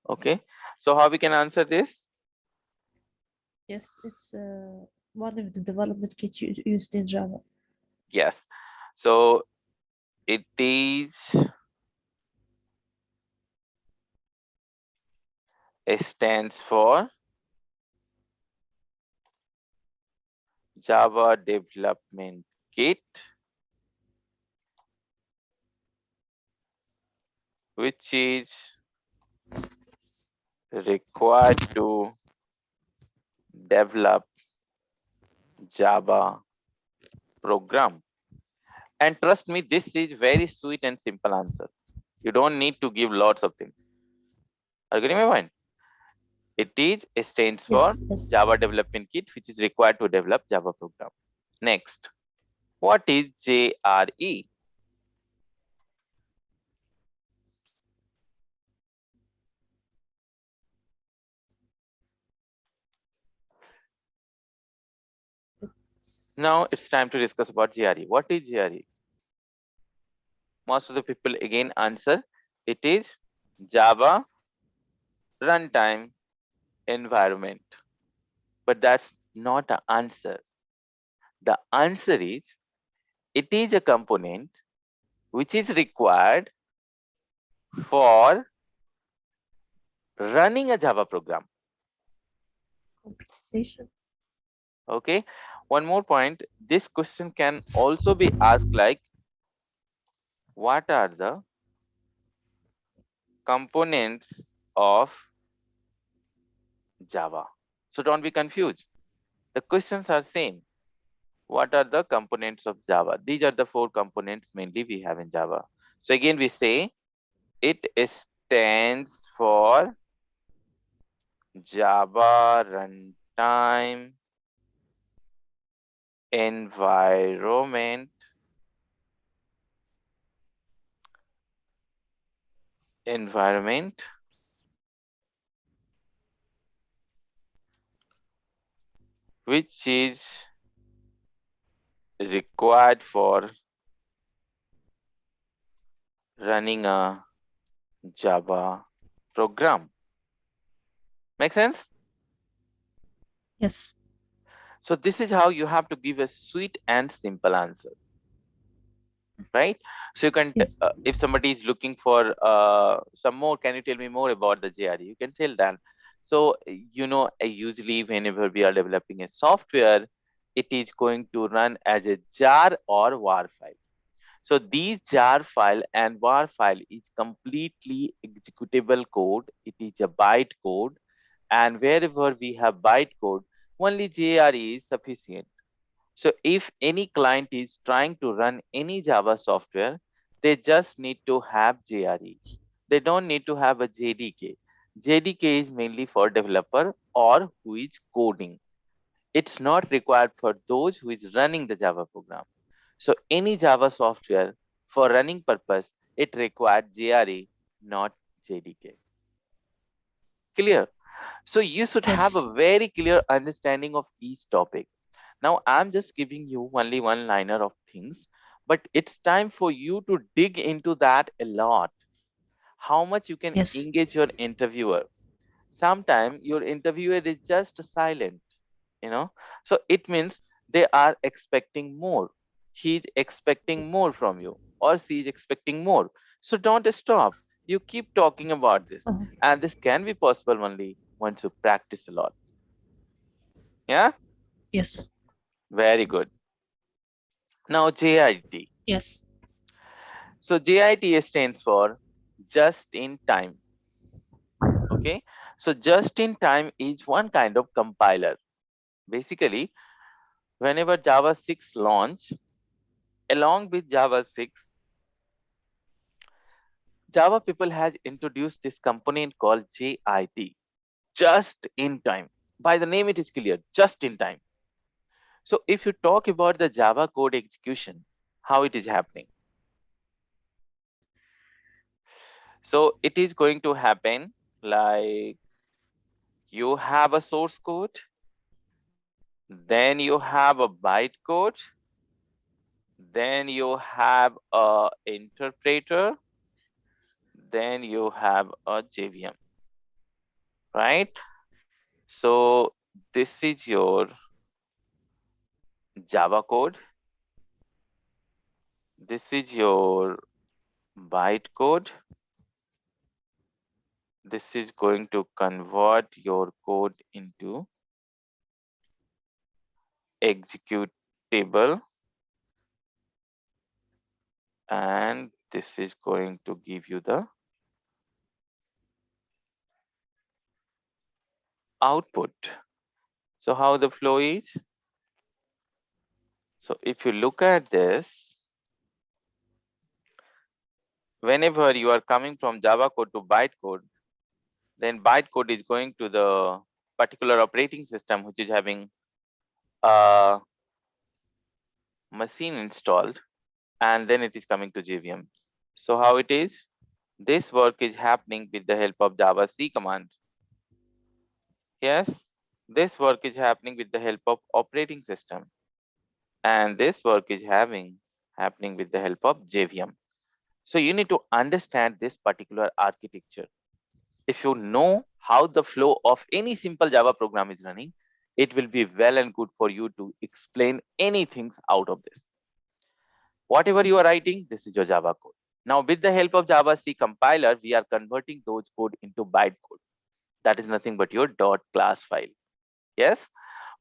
Okay, so how we can answer this? Yes, it's one of the development kits used in Java. Yes, so it is, it stands for Java Development Kit, which is required to develop Java program. And trust me, this is very sweet and simple answer. You don't need to give lots of things. Are you getting my point? It is, it stands for Yes, yes. Java Development Kit, which is required to develop Java program. Next, what is JRE? Now it's time to discuss about JRE. What is JRE? Most of the people again answer it is Java Runtime Environment. But that's not the answer. The answer is it is a component which is required for running a Java program. Computation. Okay. One more point. This question can also be asked like, what are the components of Java? So don't be confused. The questions are same. What are the components of Java? These are the four components mainly we have in Java. So again, we say it stands for Java Runtime Environment, environment which is required for running a Java program. Make sense? Yes. So this is how you have to give a sweet and simple answer, right? So you can, Yes. if somebody is looking for some more, can you tell me more about the JRE? You can tell that. So, usually whenever we are developing a software, it is going to run as a jar or war file. So these jar file and var file is completely executable code. It is a byte code, and wherever we have byte code, only JRE is sufficient. So if any client is trying to run any Java software, they just need to have JRE. They don't need to have a JDK. JDK is mainly for developer or who is coding. It's not required for those who is running the Java program. So any Java software for running purpose, it required JRE, not JDK. Clear? So you should have Yes. a very clear understanding of each topic. Now I'm just giving you only one liner of things, but it's time for you to dig into that a lot. How much you can Yes. engage your interviewer. Sometimes your interviewer is just silent, you know, so it means they are expecting more. He's expecting more from you, or she's expecting more. So don't stop. You keep talking about this, Uh, and this can be possible only once you practice a lot. Yeah, yes. very good. Now JIT. Yes. So JIT stands for just in time. Okay, so just in time is one kind of compiler. Basically, whenever Java 6 launch, along with Java 6, Java people has introduced this component called JIT, just in time. By the name, it is clear, just in time. So if you talk about the Java code execution, how it is happening. So it is going to happen like you have a source code, then you have a bytecode, then you have a interpreter, then you have a JVM. right? So this is your Java code. This is your bytecode. This is going to convert your code into executable, and this is going to give you the output. So how the flow is? So if you look at this, whenever you are coming from Java code to bytecode, then bytecode is going to the particular operating system which is having a machine installed, and then it is coming to JVM. So how it is? This work is happening with the help of Java C command. Yes, this work is happening with the help of operating system, and this work is happening with the help of JVM. So you need to understand this particular architecture. If you know how the flow of any simple Java program is running, it will be well and good for you to explain anything out of this. Whatever you are writing, this is your Java code. Now, with the help of Java C compiler, we are converting those code into bytecode. That is nothing but your .class file. Yes,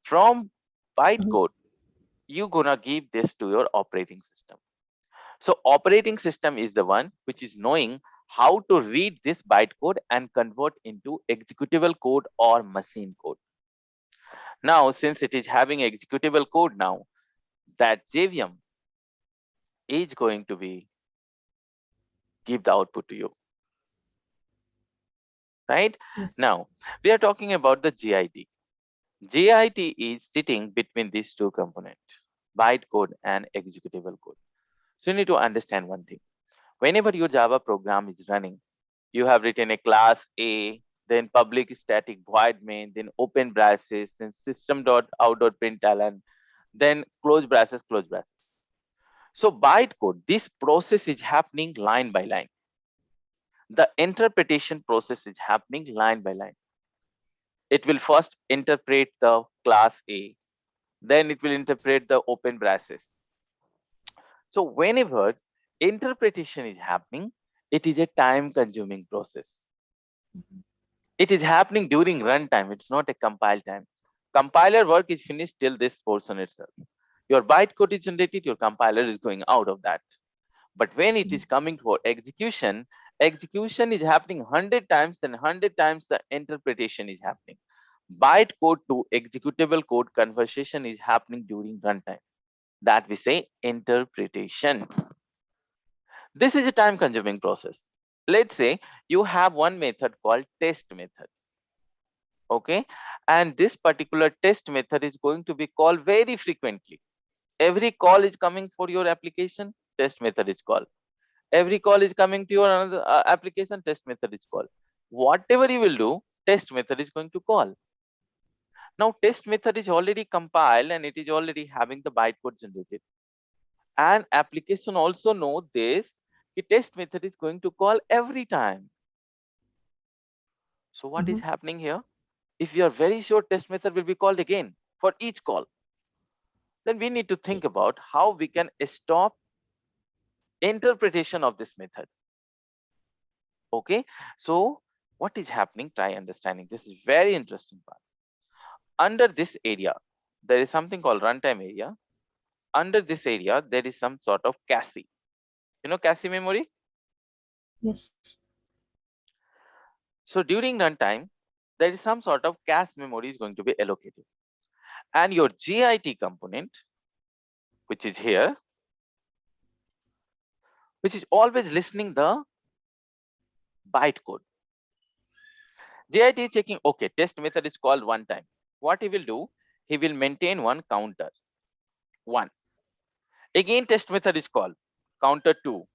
from Mhm. bytecode, you're gonna give this to your operating system. So operating system is the one which is knowing how to read this bytecode and convert into executable code or machine code. Now, since it is having executable code now, that JVM is going to be give the output to you, right? Yes. Now, we are talking about the JIT. JIT is sitting between these two components, bytecode and executable code. So you need to understand one thing. Whenever your Java program is running, you have written a class A, then public static void main, then open braces, then system.out.println, then close braces, close braces. So bytecode, this process is happening line by line. The interpretation process is happening line by line. It will first interpret the class A, then it will interpret the open braces. So whenever interpretation is happening, it is a time consuming process. Mhm. It is happening during runtime. It's not a compile time. Compiler work is finished till this portion itself. Your bytecode is generated, your compiler is going out of that. But when it is coming for execution, execution is happening 100 times, and 100 times the interpretation is happening. Bytecode to executable code conversion is happening during runtime. That we say interpretation. This is a time consuming process. Let's say you have one method called test method. Okay, and this particular test method is going to be called very frequently. Every call is coming for your application, test method is called. Every call is coming to your another application, test method is called. Whatever you will do, test method is going to call. Now test method is already compiled and it is already having the bytecode generated, and application also know this, the test method is going to call every time. So what is Mhm. happening here? If you are very sure test method will be called again for each call, then we need to think about how we can stop interpretation of this method. Okay, so what is happening? Try understanding. This is very interesting part. Under this area, there is something called runtime area. Under this area, there is some sort of cache. You know cache memory? Yes. So during runtime, there is some sort of cache memory is going to be allocated. And your JIT component, which is here, which is always listening the bytecode. JIT is checking, okay, test method is called one time. What he will do, he will maintain one counter, one. Again, test method is called, counter two.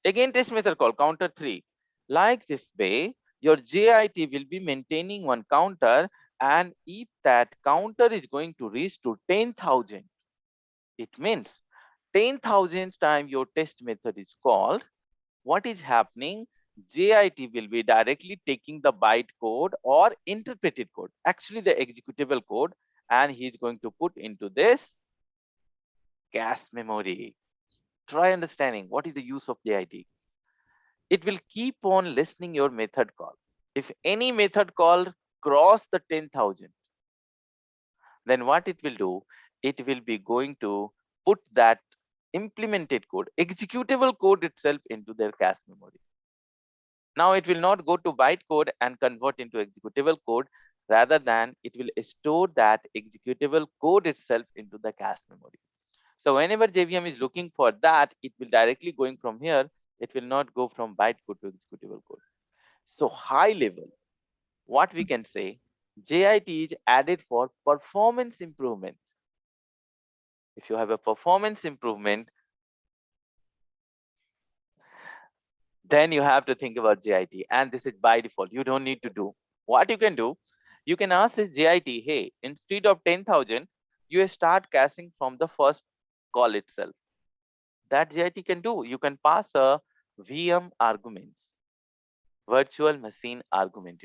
Again, test method called, counter three. Like this way, your JIT will be maintaining one counter, and if that counter is going to reach to 10,000, it means 10,000 time your test method is called. What is happening? JIT will be directly taking the byte code or interpreted code, actually the executable code, and he's going to put into this cache memory. Try understanding what is the use of JIT. It will keep on listening your method call. If any method call cross the 10,000, then what it will do, it will be going to put that implemented code, executable code itself into their cache memory. Now it will not go to bytecode and convert into executable code, rather than it will store that executable code itself into the cache memory. So whenever JVM is looking for that, it will directly going from here. It will not go from bytecode to executable code. So high level, what we can say, JIT is added for performance improvement. If you have a performance improvement, then you have to think about JIT, and this is by default. You don't need to do. What you can do, you can ask this JIT, hey, instead of 10,000, you start caching from the first call itself. That JIT can do. You can pass a VM arguments, virtual machine argument.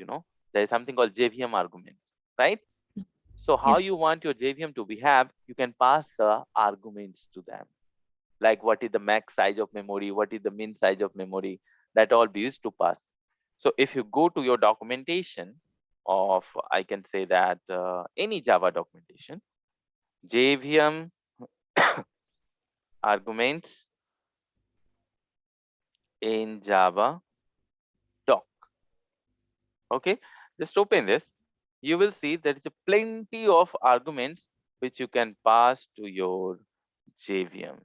There is something called JVM argument, right? So how Yes. you want your JVM to behave, you can pass the arguments to them. Like what is the max size of memory, what is the min size of memory, that all be used to pass. So if you go to your documentation of, I can say that any Java documentation, JVM arguments in Java doc. Okay, just open this. You will see there is a plenty of arguments which you can pass to your JVM.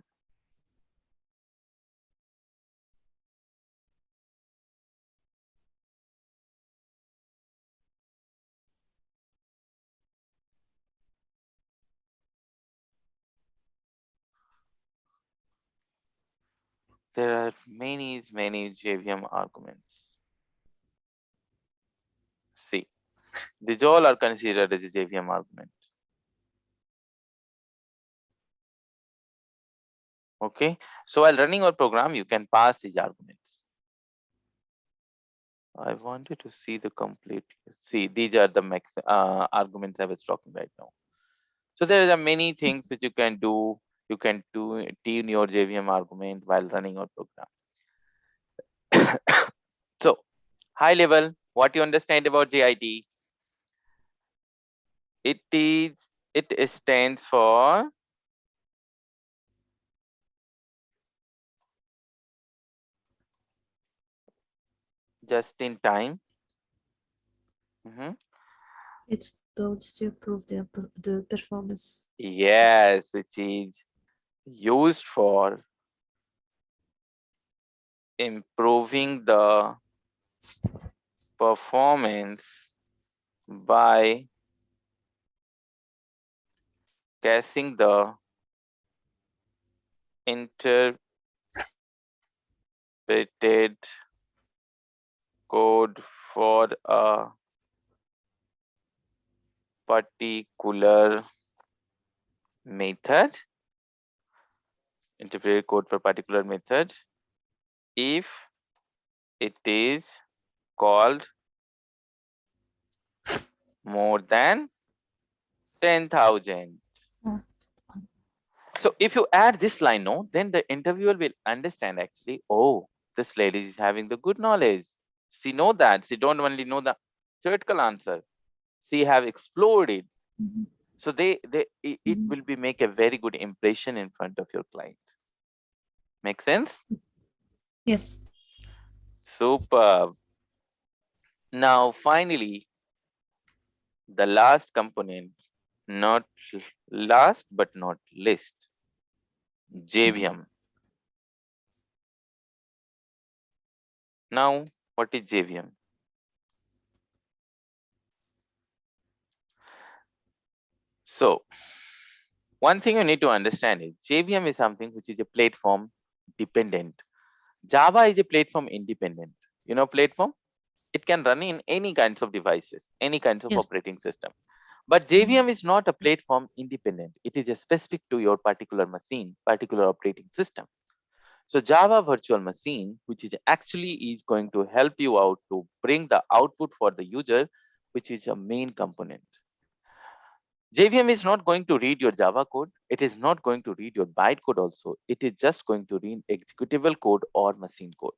There are many JVM arguments. See, these all are considered as a JVM argument. Okay, so while running your program, you can pass these arguments. I wanted to see the complete. See, these are the max arguments I was talking right now. So there are many things which you can do. You can do tune your JVM argument while running your program. So high level, what you understand about JIT? It stands for just in time. Mhm. It goes to improve the performance. Yes, it is used for improving the performance by caching the interpreted code for a particular method, interpreted code for particular method, if it is called more than 10,000. Mm. So if you add this line, no, then the interviewer will understand actually, oh, this lady is having the good knowledge. She know that. She don't only know the theoretical answer. She have explored it. Mhm. So it Mhm. will be make a very good impression in front of your client. Make sense? Yes. Superb. Now, finally, the last component, not last but not least, Mhm. JVM. Now, what is JVM? So, one thing you need to understand is JVM is something which is a platform dependent. Java is a platform independent. Platform? It can run in any kinds of devices, any kinds of Yes. operating system. But Mhm. JVM is not a platform independent. It is a specific to your particular machine, particular operating system. So Java virtual machine, which is actually is going to help you out to bring the output for the user, which is a main component. JVM is not going to read your Java code. It is not going to read your bytecode also. It is just going to read executable code or machine code.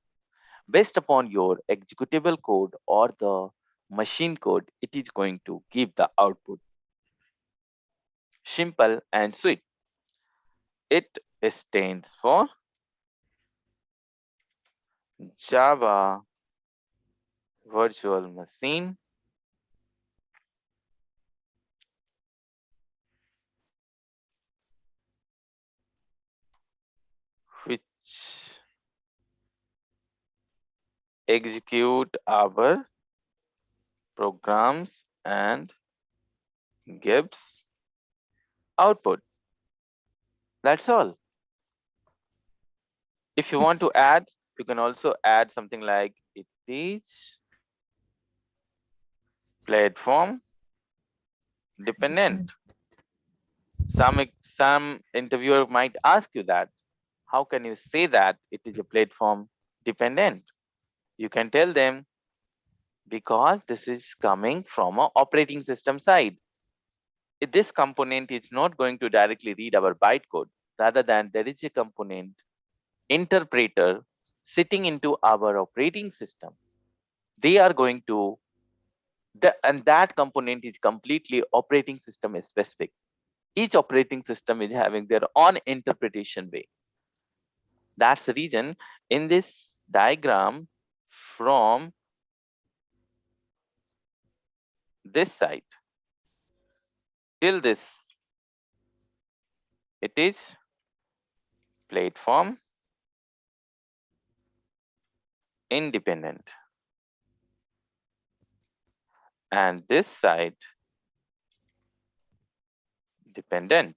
Based upon your executable code or the machine code, it is going to give the output. Simple and sweet. It stands for Java Virtual Machine, which execute our programs and gives output. That's all. If you want to Yes. add, you can also add something like it is platform dependent. Depend. Some interviewer might ask you that. How can you say that it is a platform dependent? You can tell them because this is coming from a operating system side. This component is not going to directly read our bytecode. Rather than there is a component interpreter sitting into our operating system. They are going to and that component is completely operating system specific. Each operating system is having their own interpretation way. That's the reason in this diagram from this side till this, it is platform independent. And this side dependent.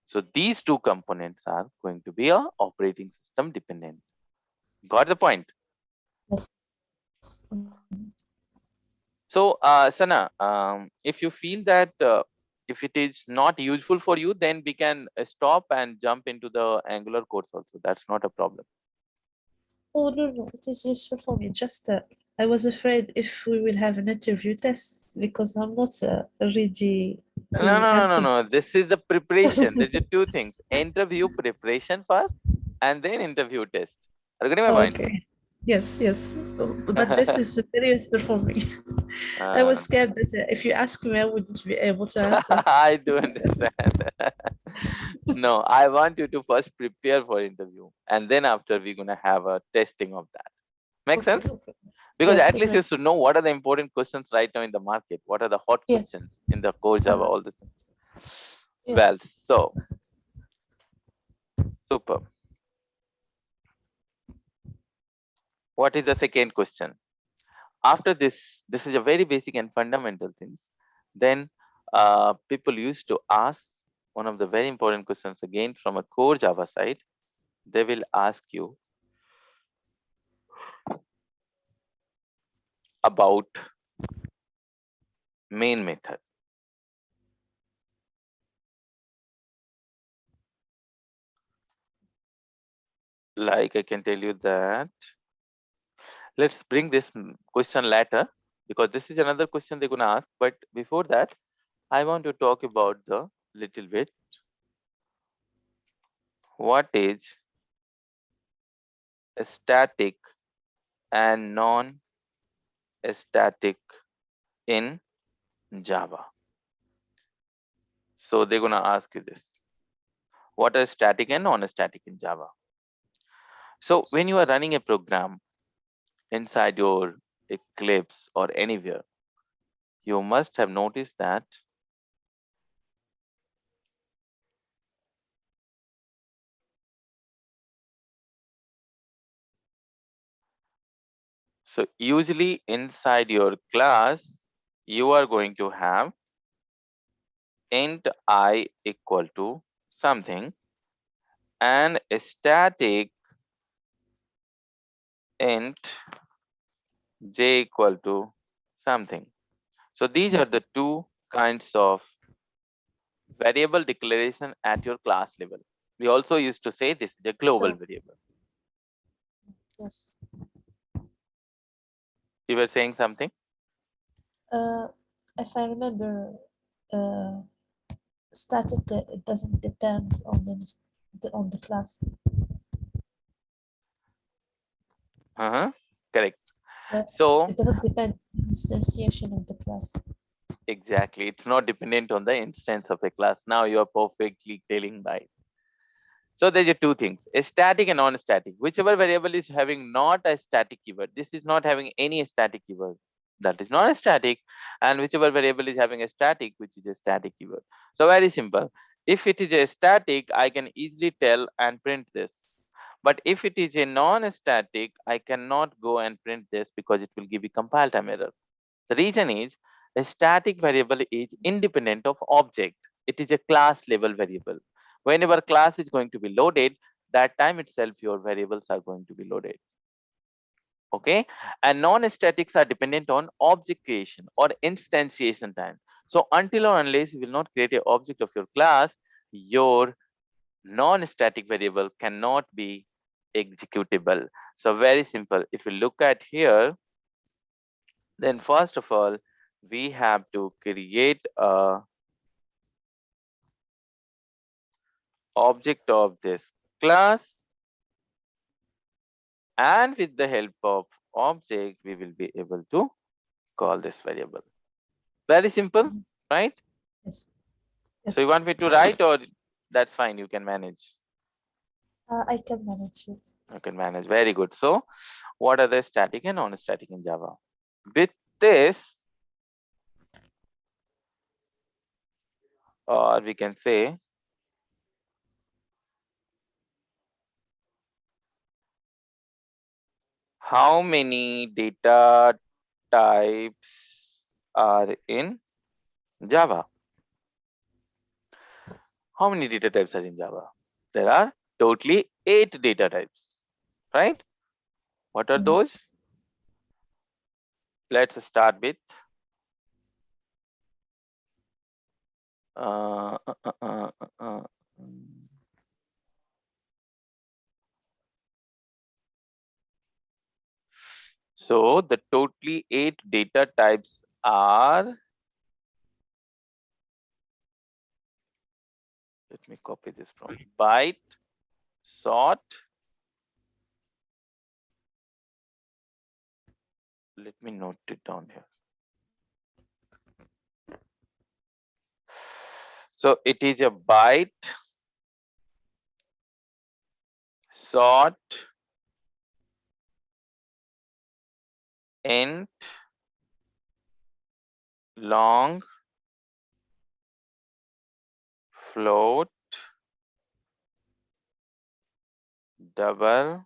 So these two components are going to be a operating system dependent. Got the point? Yes. So, Sana, if you feel that if it is not useful for you, then we can stop and jump into the Angular course also. That's not a problem. Oh, no, no, it is useful for me. Just I was afraid if we will have an interview test because I'm not ready No, to no, no, no, answer. no. This is the preparation. There's two things: interview preparation first, and then interview test. Are you getting my point? Okay. Yes, yes. But this is very useful for me. I was uh, scared that if you ask me, I wouldn't be able to answer. I do understand. No, I want you to first prepare for interview, and then after we're gonna have a testing of that. Make Okay, sense? okay. Because Yes, at it least you makes. should know what are the important questions right now in the market. What are the hot questions Yes. in the core Java, Uh, all the things. yes. Well, so super. What is the second question? After this is a very basic and fundamental things. Then people used to ask one of the very important questions again from a core Java side. They will ask you about main method. Like I can tell you that, let's bring this question later because this is another question they're going to ask. But before that, I want to talk about the little bit what is static and non-static in Java. So they're going to ask you this. What are static and non-static in Java? So when you are running a program inside your Eclipse or anywhere, you must have noticed that so usually inside your class, you are going to have int I equal to something and a static int j equal to something. So these are the two kinds of variable declaration at your class level. We also used to say this is a global So, variable. Yes. You were saying something? Uh, if I remember, uh, static it doesn't depend on on the class. Uh-huh. Correct. Uh, So it doesn't depend on the instantiation of the class. exactly, it's not dependent on the instance of a class. Now you are perfectly telling by. So there's a two things, a static and non-static. Whichever variable is having not a static keyword, this is not having any static keyword, that is not a static. And whichever variable is having a static, which is a static keyword. So very simple. If it is a static, I can easily tell and print this. But if it is a non-static, I cannot go and print this because it will give you compile time error. The reason is a static variable is independent of object. It is a class level variable. Whenever class is going to be loaded, that time itself your variables are going to be loaded. Okay, and non-statics are dependent on object creation or instantiation time. So until or unless you will not create an object of your class, your non-static variable cannot be executable. So very simple. If you look at here, then first of all, we have to create a object of this class, and with the help of object, we will be able to call this variable. Very simple, Mhm. right? Yes. So you Yes. want me to write, or that's fine, you can manage? I can manage it. You can manage. Very good. So what are the static and non-static in Java? With this, or we can say, how many data types are in Java? How many data types are in Java? There are totally 8 data types, right? What are Mhm. those? Let's start with uh, uh, uh, uh, uh, uh, mm. So the totally 8 data types are, let me copy this from byte, sort, let me note it down here. So it is a byte, sort, int, long, float, double,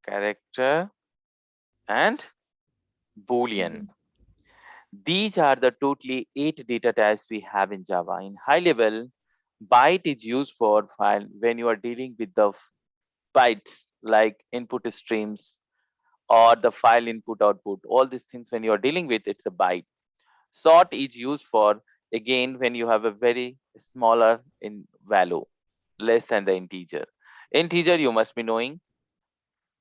character, and boolean. Mhm. These are the totally 8 data types we have in Java. In high level, byte is used for file when you are dealing with the bytes like input streams or the file input output. All these things when you are dealing with, it's a byte. Sort is used for again when you have a very smaller in value, less than the integer. Integer you must be knowing.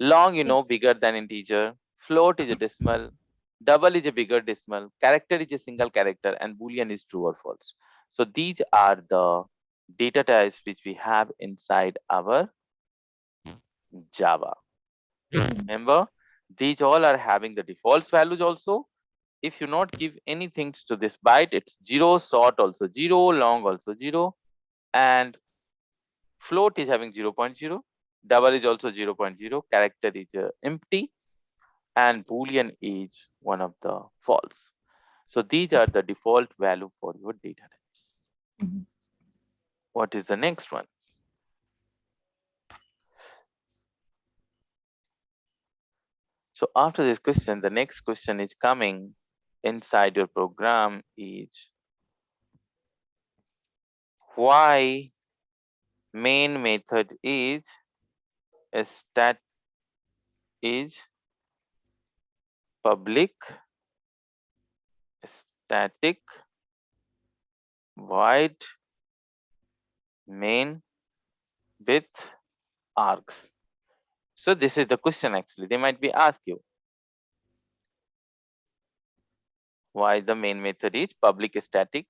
Long, Yes. bigger than integer. Float is a decimal. Double is a bigger decimal. Character is a single character, and boolean is true or false. So these are the data types which we have inside our Java. Mhm. Remember, these all are having the default values also. If you not give anything to this byte, it's zero, sort also zero, long also zero, and float is having 0 0.0, double is also 0 0.0, character is empty, and boolean is one of the false. So these are the default value for your data types. Mhm. What is the next one? So after this question, the next question is coming inside your program is why main method is a stat is public static void main with args. So this is the question actually. They might be ask you why the main method is public static,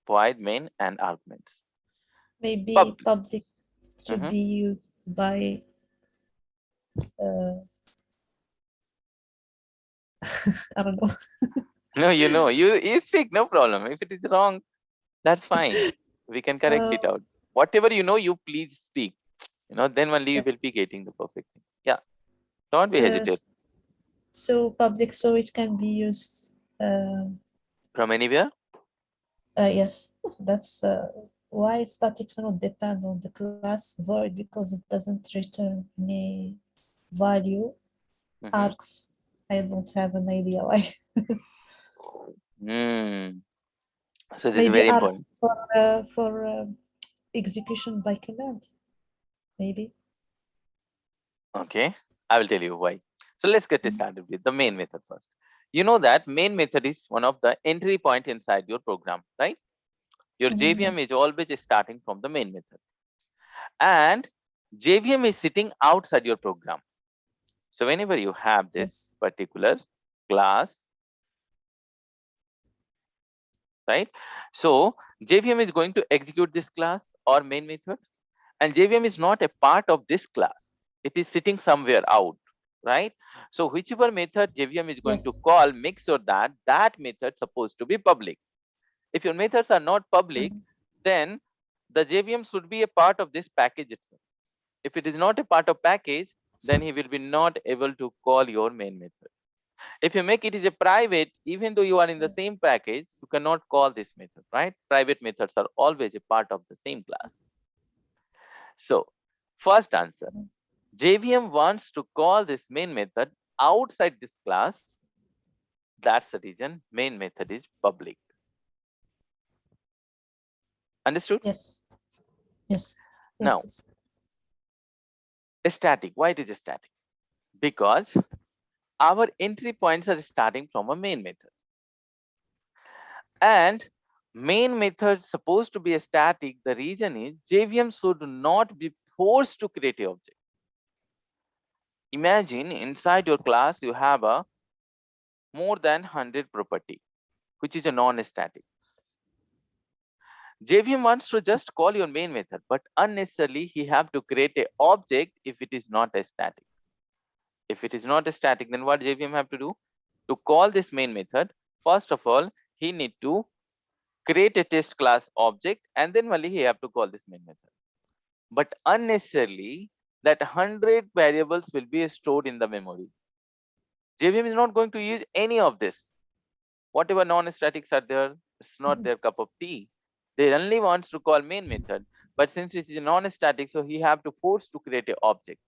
void main and arguments. Maybe Public. public should Mhm. be used by uh, I don't know. No, you speak, no problem. If it is wrong, that's fine. We can correct Uh, it out. Whatever you please speak. Then only we will be getting the perfect thing. Yeah, don't be uh, hesitate. s- so public, so it can be used. From anywhere? Yes, that's why static cannot depend on the class void because it doesn't return any value. Mm-hmm. Args, I don't have an idea why. Mm. So this is Maybe very important. args for execution by command. Maybe. Okay, I will tell you why. So let's get Mm. started with the main method first. You know that main method is one of the entry point inside your program, right? Your JVM Yes. is always starting from the main method, and JVM is sitting outside your program. So whenever you have this Yes. particular class, right? So JVM is going to execute this class or main method, and JVM is not a part of this class. It is sitting somewhere out, right? So whichever method JVM is going to Yes. call, make sure that that method supposed to be public. If your methods are not public, Mhm. then the JVM should be a part of this package itself. If it is not a part of package, then he will be not able to call your main method. If you make it is a private, even though you are in the same package, you cannot call this method, right? Private methods are always a part of the same class. So first answer, JVM wants to call this main method outside this class. That's the reason main method is public. Understood? Yes. Yes. Yes. Now, Yes. static. Why it is static? Because our entry points are starting from a main method. And main method supposed to be a static. The reason is JVM should not be forced to create a object. Imagine inside your class you have a more than 100 property, which is a non-static. JVM wants to just call your main method, but unnecessarily he have to create a object if it is not a static. If it is not a static, then what JVM have to do? To call this main method, first of all, he need to create a test class object, and then only he have to call this main method. But unnecessarily, that 100 variables will be stored in the memory. JVM is not going to use any of this. Whatever non-statics are there, it's not Mhm. their cup of tea. They only wants to call main method, but since it is non-static, so he have to force to create a object.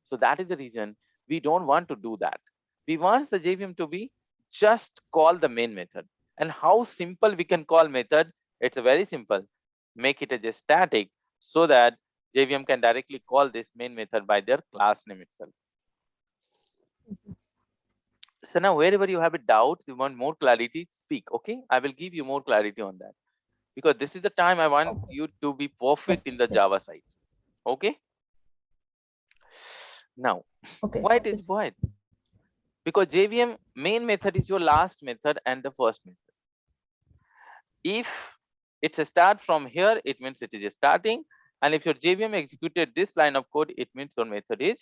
So that is the reason we don't want to do that. We want the JVM to be just call the main method. And how simple we can call method? It's very simple. Make it as a static so that JVM can directly call this main method by their class name itself. So now wherever you have a doubt, you want more clarity, speak. Okay, I will give you more clarity on that, because this is the time I want Okay. you to be perfect in Yes. the Yes. Java side. Okay, now Okay. why it is Okay. void? Because JVM main method is your last method and the first method. If it's a start from here, it means it is starting. And if your JVM executed this line of code, it means your method is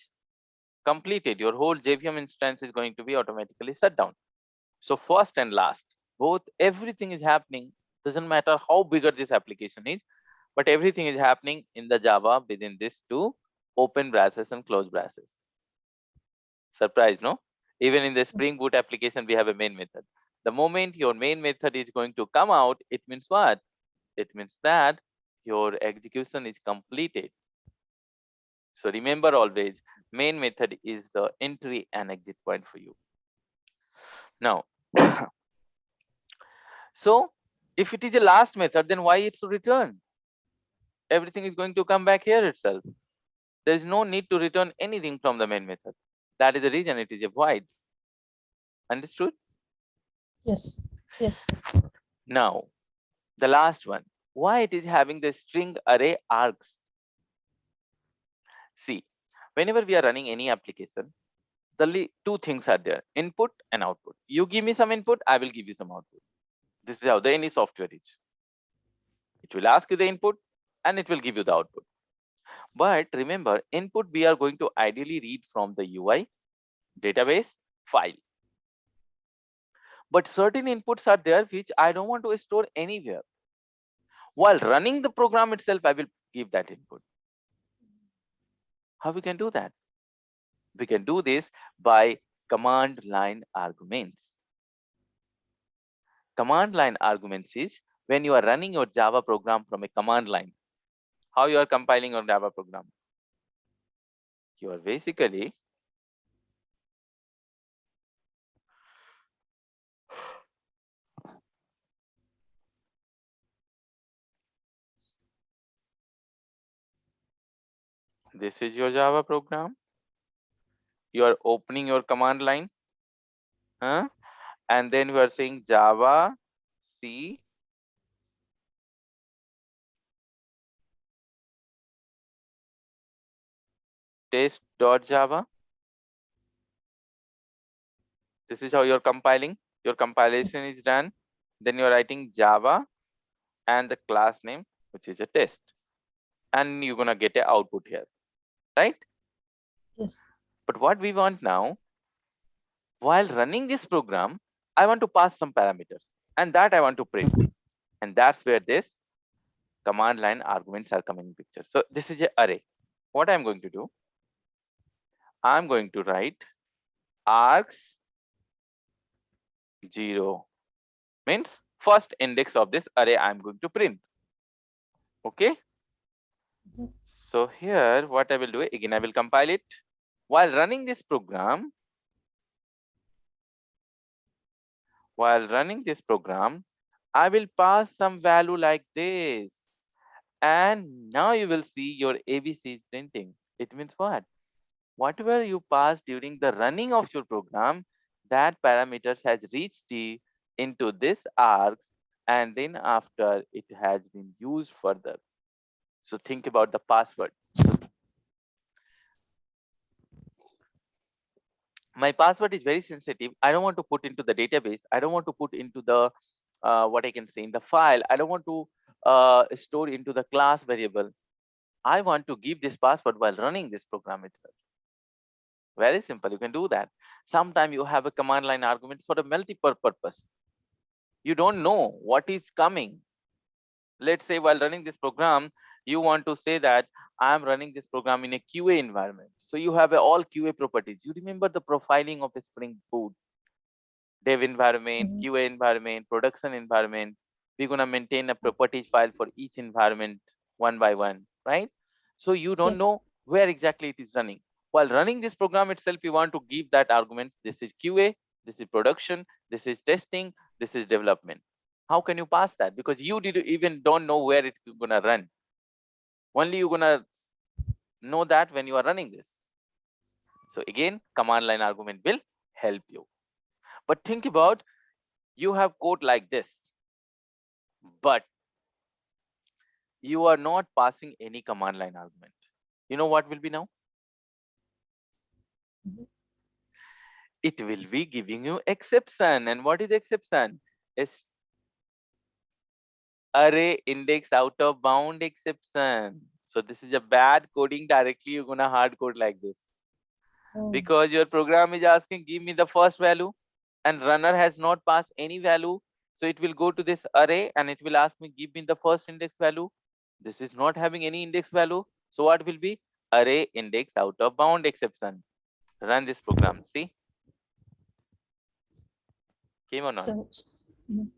completed. Your whole JVM instance is going to be automatically shut down. So first and last, both everything is happening. Doesn't matter how bigger this application is, but everything is happening in the Java within this two open braces and close braces. Surprise, no? Even in the Spring Boot application, we have a main method. The moment your main method is going to come out, it means what? It means that your execution is completed. So remember always, main method is the entry and exit point for you. Now, so if it is a last method, then why it's to return? Everything is going to come back here itself. There is no need to return anything from the main method. That is the reason it is a void. Understood? Yes. Yes. Now, the last one. Why it is having the string array args? See, Whenever we are running any application, the two things are there: input and output. You give me some input, I will give you some output. This is how the any software is. It will ask you the input and it will give you the output. But remember, input we are going to ideally read from the UI, database, file. But certain inputs are there which I don't want to store anywhere. While running the program itself, I will give that input. How we can do that? We can do this by command line arguments. Command line arguments is when you are running your Java program from a command line. How you are compiling your Java program? You are basically this is your Java program. You are opening your command line, huh? And then we are saying Java C test.java. This is how you're compiling. Your compilation is done. Then you're writing Java and the class name, which is a test. And you're gonna get an output here, right? Yes. But what we want now, while running this program, I want to pass some parameters and that I want to print. And that's where this command line arguments are coming in picture. So this is an array. What I'm going to do, I'm going to write args 0 means first index of this array I'm going to print. Okay. Mhm. So here what I will do, again I will compile it. While running this program, I will pass some value like this. And now you will see your ABC is printing. It means what? Whatever you pass during the running of your program, that parameters has reached into this args, and then after it has been used further. So think about the password. My password is very sensitive. I don't want to put into the database. I don't want to put into the what I can say in the file. I don't want to store into the class variable. I want to give this password while running this program itself. Very simple. You can do that. Sometimes you have a command line arguments for a multiple purpose. You don't know what is coming. Let's say while running this program, you want to say that I'm running this program in a QA environment. So you have all QA properties. You remember the profiling of a Spring Boot, dev environment, Mhm. QA environment, production environment. We're going to maintain a properties file for each environment one by one, right? So you don't Yes. know where exactly it is running. While running this program itself, you want to give that argument. This is QA, this is production, this is testing, this is development. How can you pass that? Because you did even don't know where it's going to run. Only you're going to know that when you are running this. So again, command line argument will help you. But think about, you have code like this, but you are not passing any command line argument. You know what will be now? Mhm. It will be giving you exception. And what is exception? Is array index out of bound exception. So this is a bad coding. Directly you're gonna hard code like this, Oh. because your program is asking give me the first value and runner has not passed any value. So it will go to this array and it will ask me give me the first index value. This is not having any index value. So what will be? Array index out of bound exception. Run this program. See, came or not? So,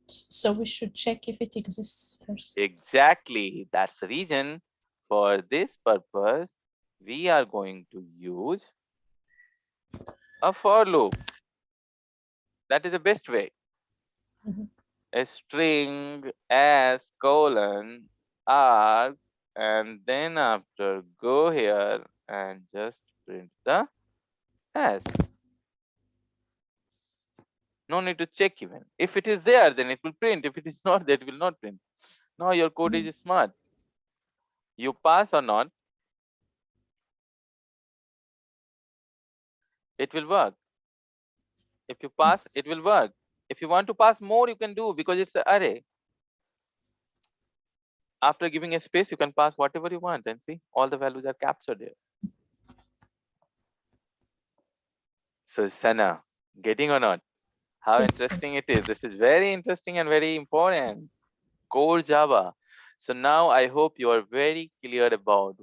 so we should check if it exists first. Exactly. That's the reason. For this purpose, we are going to use a for loop. That is the best way. Mhm. A string s colon args, and then after go here and just print the s. No need to check even. If it is there, then it will print. If it is not there, it will not print. Now your code Mhm. is smart. You pass or not, it will work. If you pass, Yes. it will work. If you want to pass more, you can do, because it's an array. After giving a space, you can pass whatever you want, and see all the values are captured here. So Sana, getting or not? How Yes. interesting Yes. it is. This is very interesting and very important. Core Java. So now I hope you are very clear about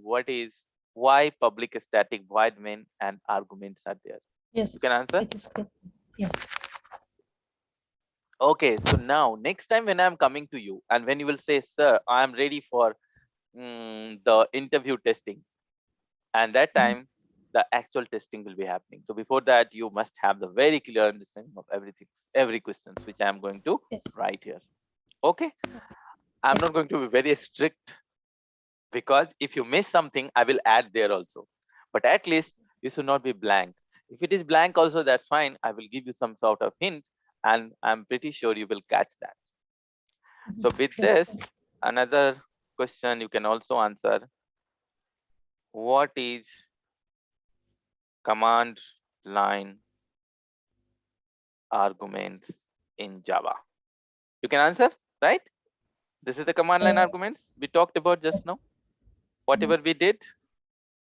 why public static void main and arguments are there. You can Yes. answer? It is good. Yes. Okay, so now next time when I'm coming to you and when you will say, sir, I'm ready for the interview testing, and that Mhm. time the actual testing will be happening. So before that, you must have the very clear understanding of everything, every questions which I'm going to Yes. write here. Okay, I'm not Yes. going to be very strict, because if you miss something, I will add there also. But at least you should not be blank. If it is blank also, that's fine. I will give you some sort of hint, and I'm pretty sure you will catch that. Mhm. So with Yes. this, another question you can also answer: what is command line arguments in Java? You can answer, right? This is the command line Uh, arguments we talked about just now. yes. Whatever Mhm. we did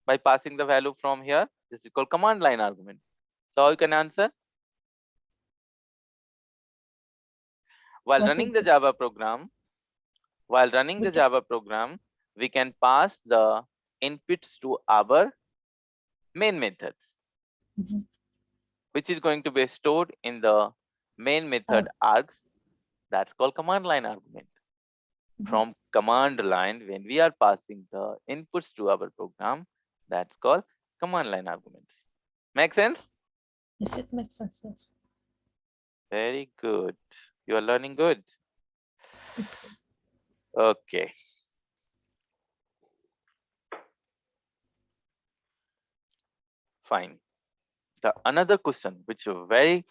by passing the value from here, this is called command line arguments. So how you can answer? While What running is the the Java program, while running we the can? Java program, we can pass the inputs to our main methods, Mhm. which is going to be stored in the main method Our, args. That's called command line argument. mhm. From command line, when we are passing the inputs to our program, that's called command line arguments. Make sense? Yes, it makes sense. Yes. Very good. You are learning good. Okay, fine. The another question which a very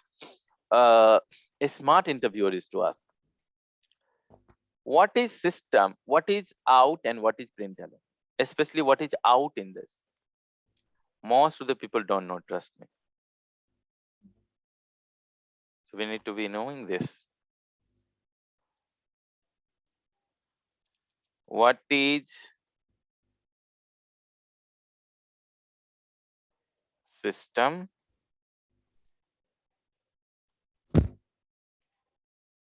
a smart interviewer is to ask: what is system, what is out, and what is println? Especially what is out in this. Most of the people don't know, trust me. So we need to be knowing this. What is system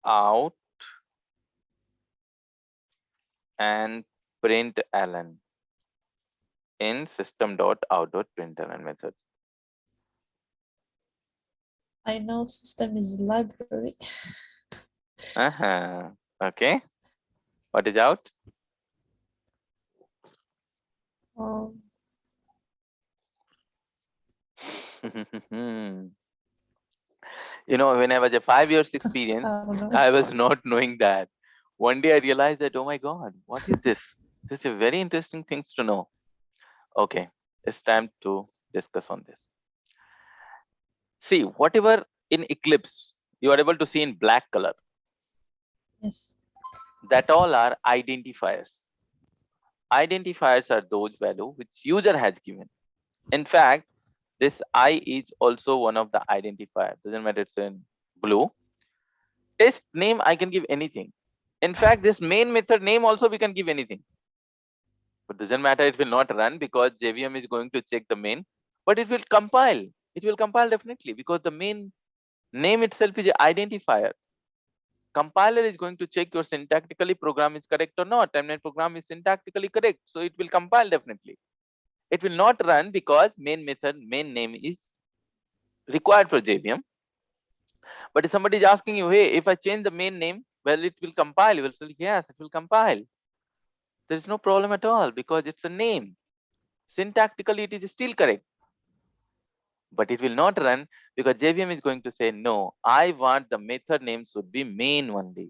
out and println in system.out.println method? I know system is library. Uh-huh. Okay. What is out? Um, When I was a 5 years experience, I don't know. I was not knowing that. One day I realized that, oh my God, what is this? This is a very interesting things to know. Okay, it's time to discuss on this. See, whatever in Eclipse you are able to see in black color, Yes. that all are identifiers. Identifiers are those value which user has given. In fact, this I is also one of the identifier. Doesn't matter it's in blue. Test name I can give anything. In fact, this main method name also we can give anything. But doesn't matter, it will not run because JVM is going to check the main, but it will compile. It will compile definitely because the main name itself is an identifier. Compiler is going to check your syntactically program is correct or not. Terminal program is syntactically correct, so it will compile definitely. It will not run because main method main name is required for JVM. But if somebody is asking you, hey, if I change the main name, well, it will compile. You will say, yes, it will compile. There is no problem at all because it's a name. Syntactically, it is still correct, but it will not run because JVM is going to say, no, I want the method name should be main only.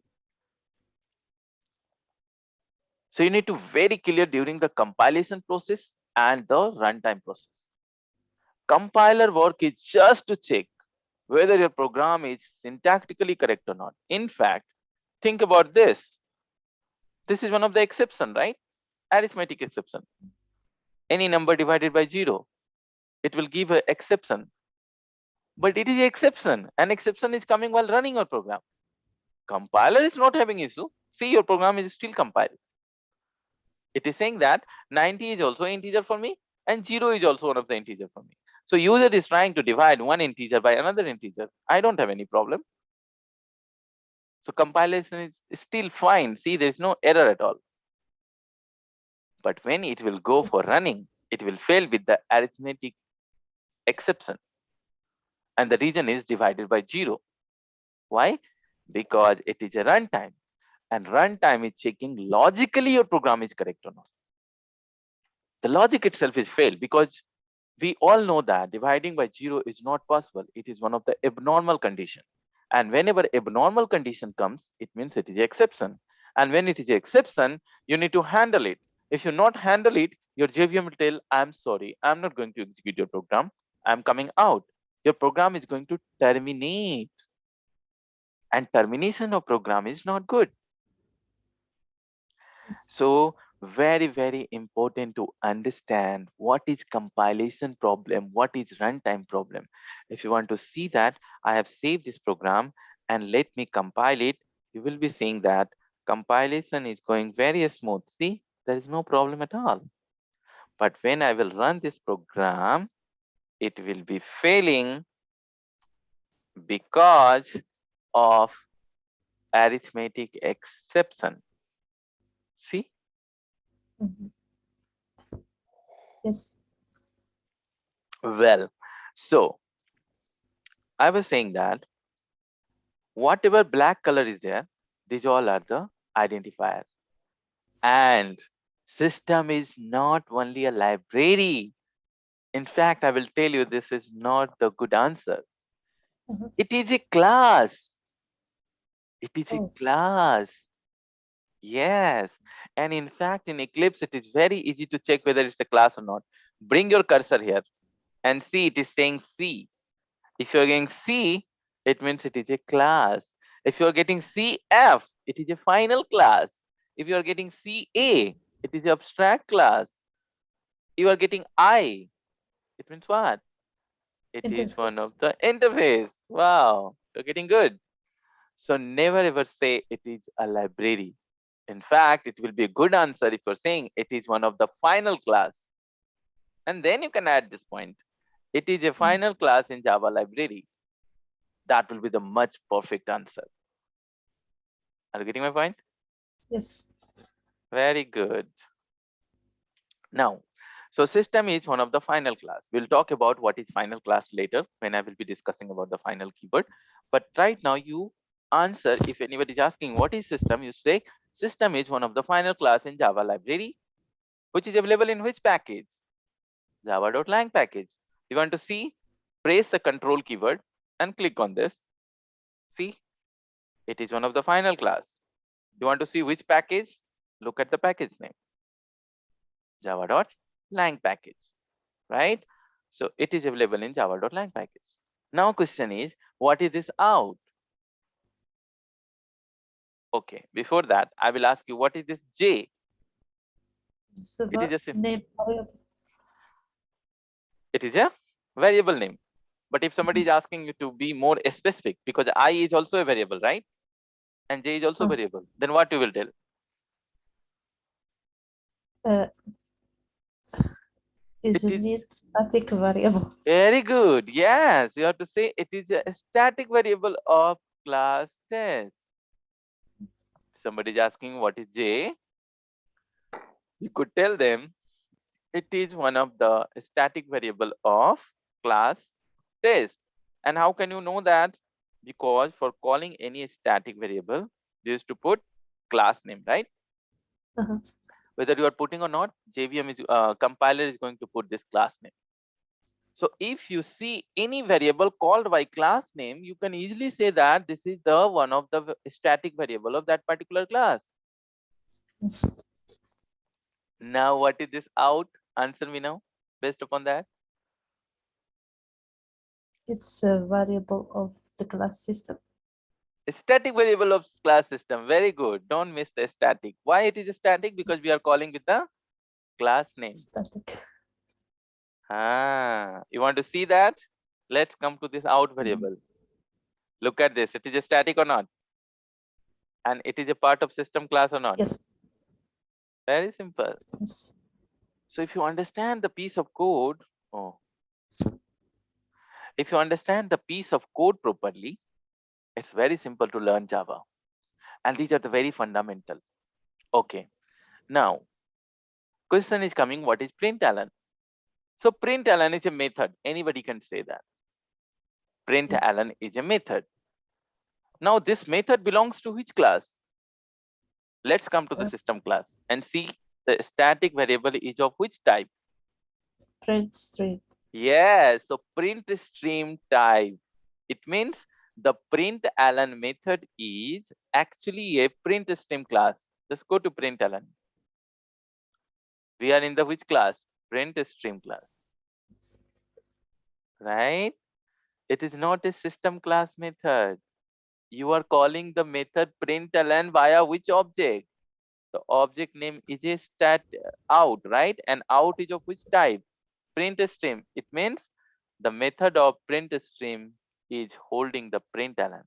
So you need to very clear during the compilation process and the runtime process. Compiler work is just to check whether your program is syntactically correct or not. In fact, think about this. This is one of the exception, right? Arithmetic exception. Any number divided by 0, it will give an exception. but it is exception. An exception is coming while running your program. Compiler is not having issue. See, your program is still compiled. It is saying that 90 is also integer for me and 0 is also one of the integer for me. So user is trying to divide one integer by another integer. I don't have any problem. So compilation is still fine. See, there is no error at all. But when it will go Yes. for running, it will fail with the arithmetic exception. And the region is divided by 0. Why? Because it is a runtime. And runtime is checking logically your program is correct or not. The logic itself is failed because we all know that dividing by 0 is not possible. It is one of the abnormal condition. And whenever abnormal condition comes, it means it is exception. And when it is exception, you need to handle it. If you not handle it, your JVM will tell, I'm sorry, I'm not going to execute your program. I'm coming out. Your program is going to terminate. And termination of program is not good. Yes. So very, very important to understand what is compilation problem, what is runtime problem. If you want to see that, I have saved this program and let me compile it. You will be seeing that compilation is going very smooth. See, there is no problem at all. But when I will run this program, it will be failing because of arithmetic exception. See, Mhm. Yes. well, so I was saying that whatever black color is there, these all are the identifier. And system is not only a library. In fact, I will tell you this is not the good answer. Mhm. It is a class. It is a Oh. class. Yes. And in fact, in Eclipse, it is very easy to check whether it's a class or not. Bring your cursor here and see it is saying C. If you're getting C, it means it is a class. If you're getting CF, it is a final class. If you are getting CA, it is abstract class. You are getting I, it means what? It is one Interface. of the interface. Wow, you're getting good. So never ever say it is a library. In fact, it will be a good answer if you're saying it is one of the final class. And then you can add this point. It is a Mhm. final class in Java library. That will be the much perfect answer. Are you getting my point? Yes. Very good. Now, so system is one of the final class. We'll talk about what is final class later when I will be discussing about the final keyword. But right now you answer, if anybody is asking what is system, you say system is one of the final class in Java library, which is available in which package? Java.lang package. You want to see, press the control keyword and click on this. See, it is one of the final class. You want to see which package? Look at the package name, java.lang package, right? So it is available in java.lang package. Now question is, what is this out? Okay, before that, I will ask you, what is this J? It's a It is just name variable. it is a variable name. But if somebody is asking you to be more specific, because I is also a variable, right? And J is also a Oh. variable, then what you will tell? Uh, is It a is near static variable. very good. Yes, you have to say it is a static variable of class test. Somebody is asking what is J, you could tell them it is one of the static variable of class test. And how can you know that? Because for calling any static variable, you used to put class name, right? Uh-huh. Whether you are putting or not, JVM is compiler is going to put this class name. So if you see any variable called by class name, you can easily say that this is the one of the static variable of that particular class. Yes. Now, what is this out? Answer me now, based upon that. It's a variable of the class system. Static variable of class system. Very good. Don't miss the static. Why it is static? Because we are calling with the class name. Static. You want to see that? Let's come to this out variable. Look at this. It is a static or not? And it is a part of system class or not? Yes. Very simple. Yes. So if you understand the piece of code, oh, if you understand the piece of code properly, it's very simple to learn Java. And these are the very fundamental. Okay. Now, question is coming, what is println? So println is a method. Anybody can say that. Println Yes. is a method. Now this method belongs to which class? Let's come to the system class and see the static variable is of which type? Print string. Yes, so print stream type. It means the println method is actually a print stream class. Just go to println. We are in the which class? Print stream class, right? It is not a system class method. You are calling the method println via which object? The object name is a stat out, right? And out is of which type? Print stream. It means the method of print stream is holding the println.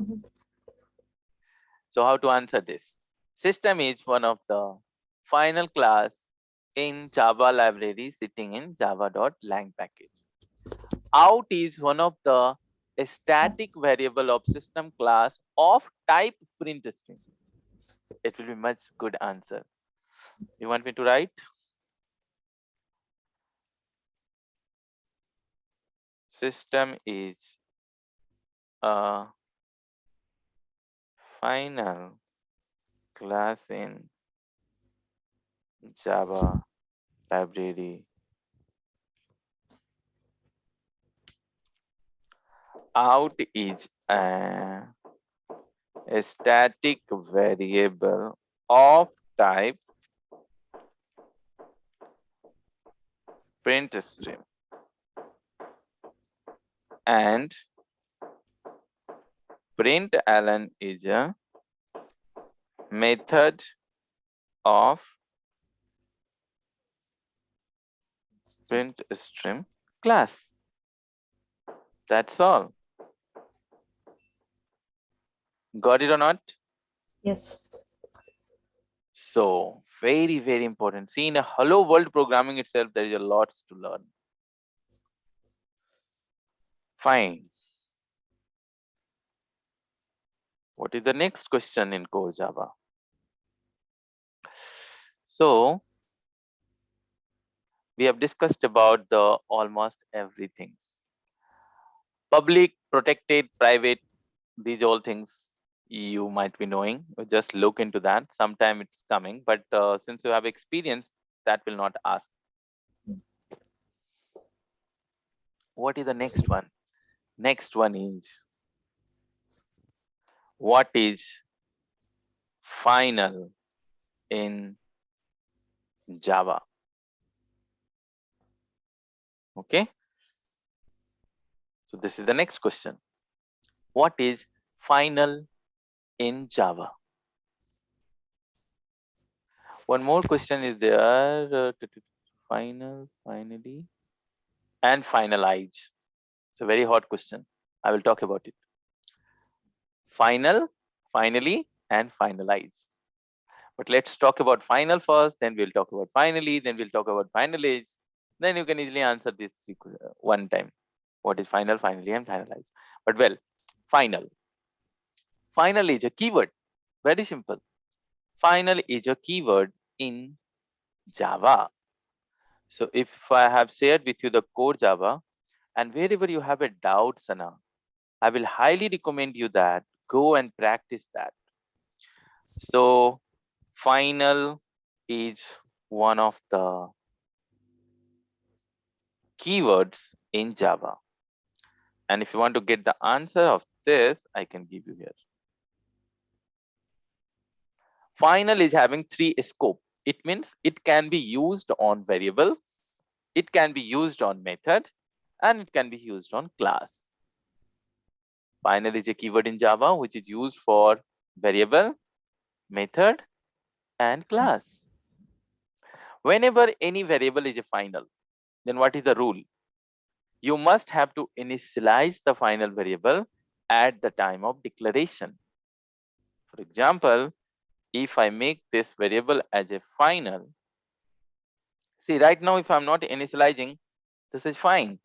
Mhm. So how to answer this? System is one of the final class in Java library sitting in java.lang package. Out is one of the static variable of system class of type print stream. It will be much good answer. You want me to write? System is a final class in Java library. Out is a static variable of type print stream, and println is a method of print stream class. That's all. Got it or not? Yes. So very, very important. See, in a hello world programming itself, there is a lots to learn. Fine. What is the next question in core Java? So we have discussed about the almost everything. Public, protected, private, these all things you might be knowing. Just look into that. Sometime it's coming, but since you have experience, that will not ask. What is the next one? Next one is, what is final in Java? Okay. So this is the next question. What is final in Java? One more question is there. Final, finally, and finalize. It's a very hot question. I will talk about it. Final, finally, and finalize. But let's talk about final first, then we'll talk about finally, then we'll talk about finalize. Then you can easily answer this one time. What is final, finally, and finalize? But well, final. Final is a keyword. Very simple. Final is a keyword in Java. So if I have shared with you the core Java, and wherever you have a doubt, Sana, I will highly recommend you that go and practice that. So final is one of the keywords in Java. And if you want to get the answer of this, I can give you here. Final is having three scope. It means it can be used on variable, it can be used on method, and it can be used on class. Final is a keyword in Java which is used for variable, method, and class. Whenever any variable is a final, then what is the rule? you must have to initialize the final variable at the time of declaration. For example, if I make this variable as a final, see right now if I'm not initializing, this is fine.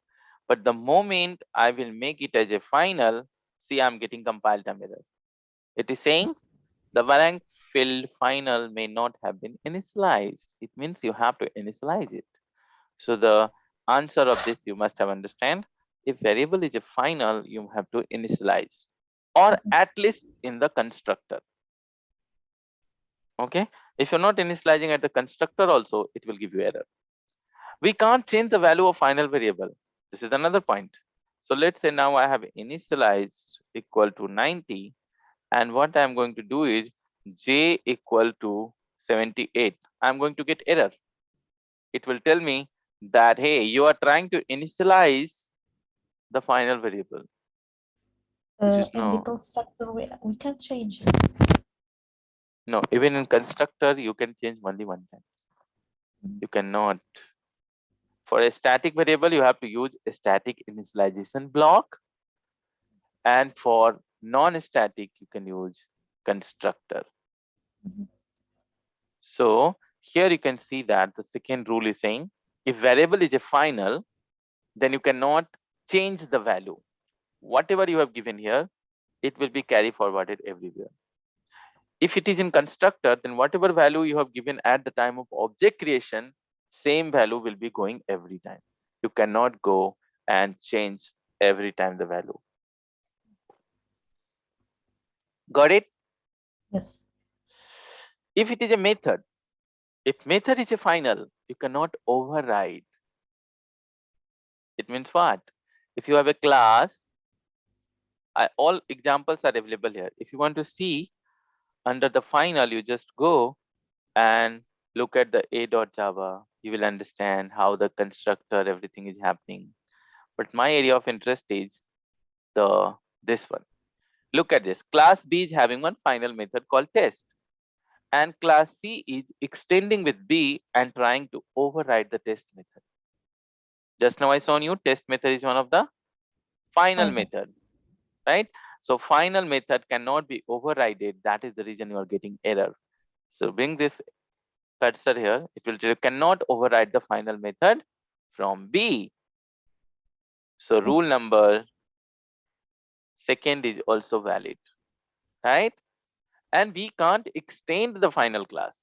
But the moment I will make it as a final, see I'm getting compile time error. It is saying Yes. the blank filled final may not have been initialized. It means you have to initialize it. So the answer of this you must have understand. If variable is a final, you have to initialize, or Mhm. at least in the constructor. Okay. If you're not initializing at the constructor also, it will give you error. We can't change the value of final variable. This is another point. So let's say now I have initialized equal to 90, and what I'm going to do is j equal to 78. I'm going to get error. It will tell me that, hey, you are trying to initialize the final variable, which is In the no, constructor, we can change it. no, even in constructor, you can change only one time. Mhm. You cannot. For a static variable, you have to use a static initialization block. And for non-static, you can use constructor. Mhm. So here you can see that the second rule is saying if variable is a final, then you cannot change the value. Whatever you have given here, it will be carry forwarded everywhere. If it is in constructor, then whatever value you have given at the time of object creation, same value will be going every time. You cannot go and change every time the value. Got it? Yes. If it is a method, if method is a final, you cannot override. It means what? If you have a class, all examples are available here. If you want to see under the final, you just go and look at the a.java. You will understand how the constructor, everything is happening. But my area of interest is the this one. Look at this. Class B is having one final method called test. And class C is extending with B and trying to override the test method. Just now I shown you test method is one of the final Final. method, right? So final method cannot be overridden. That is the reason you are getting error. So bring this cursor here. It will tell you cannot override the final method from B. So rule Yes. number second is also valid, right? And we can't extend the final class.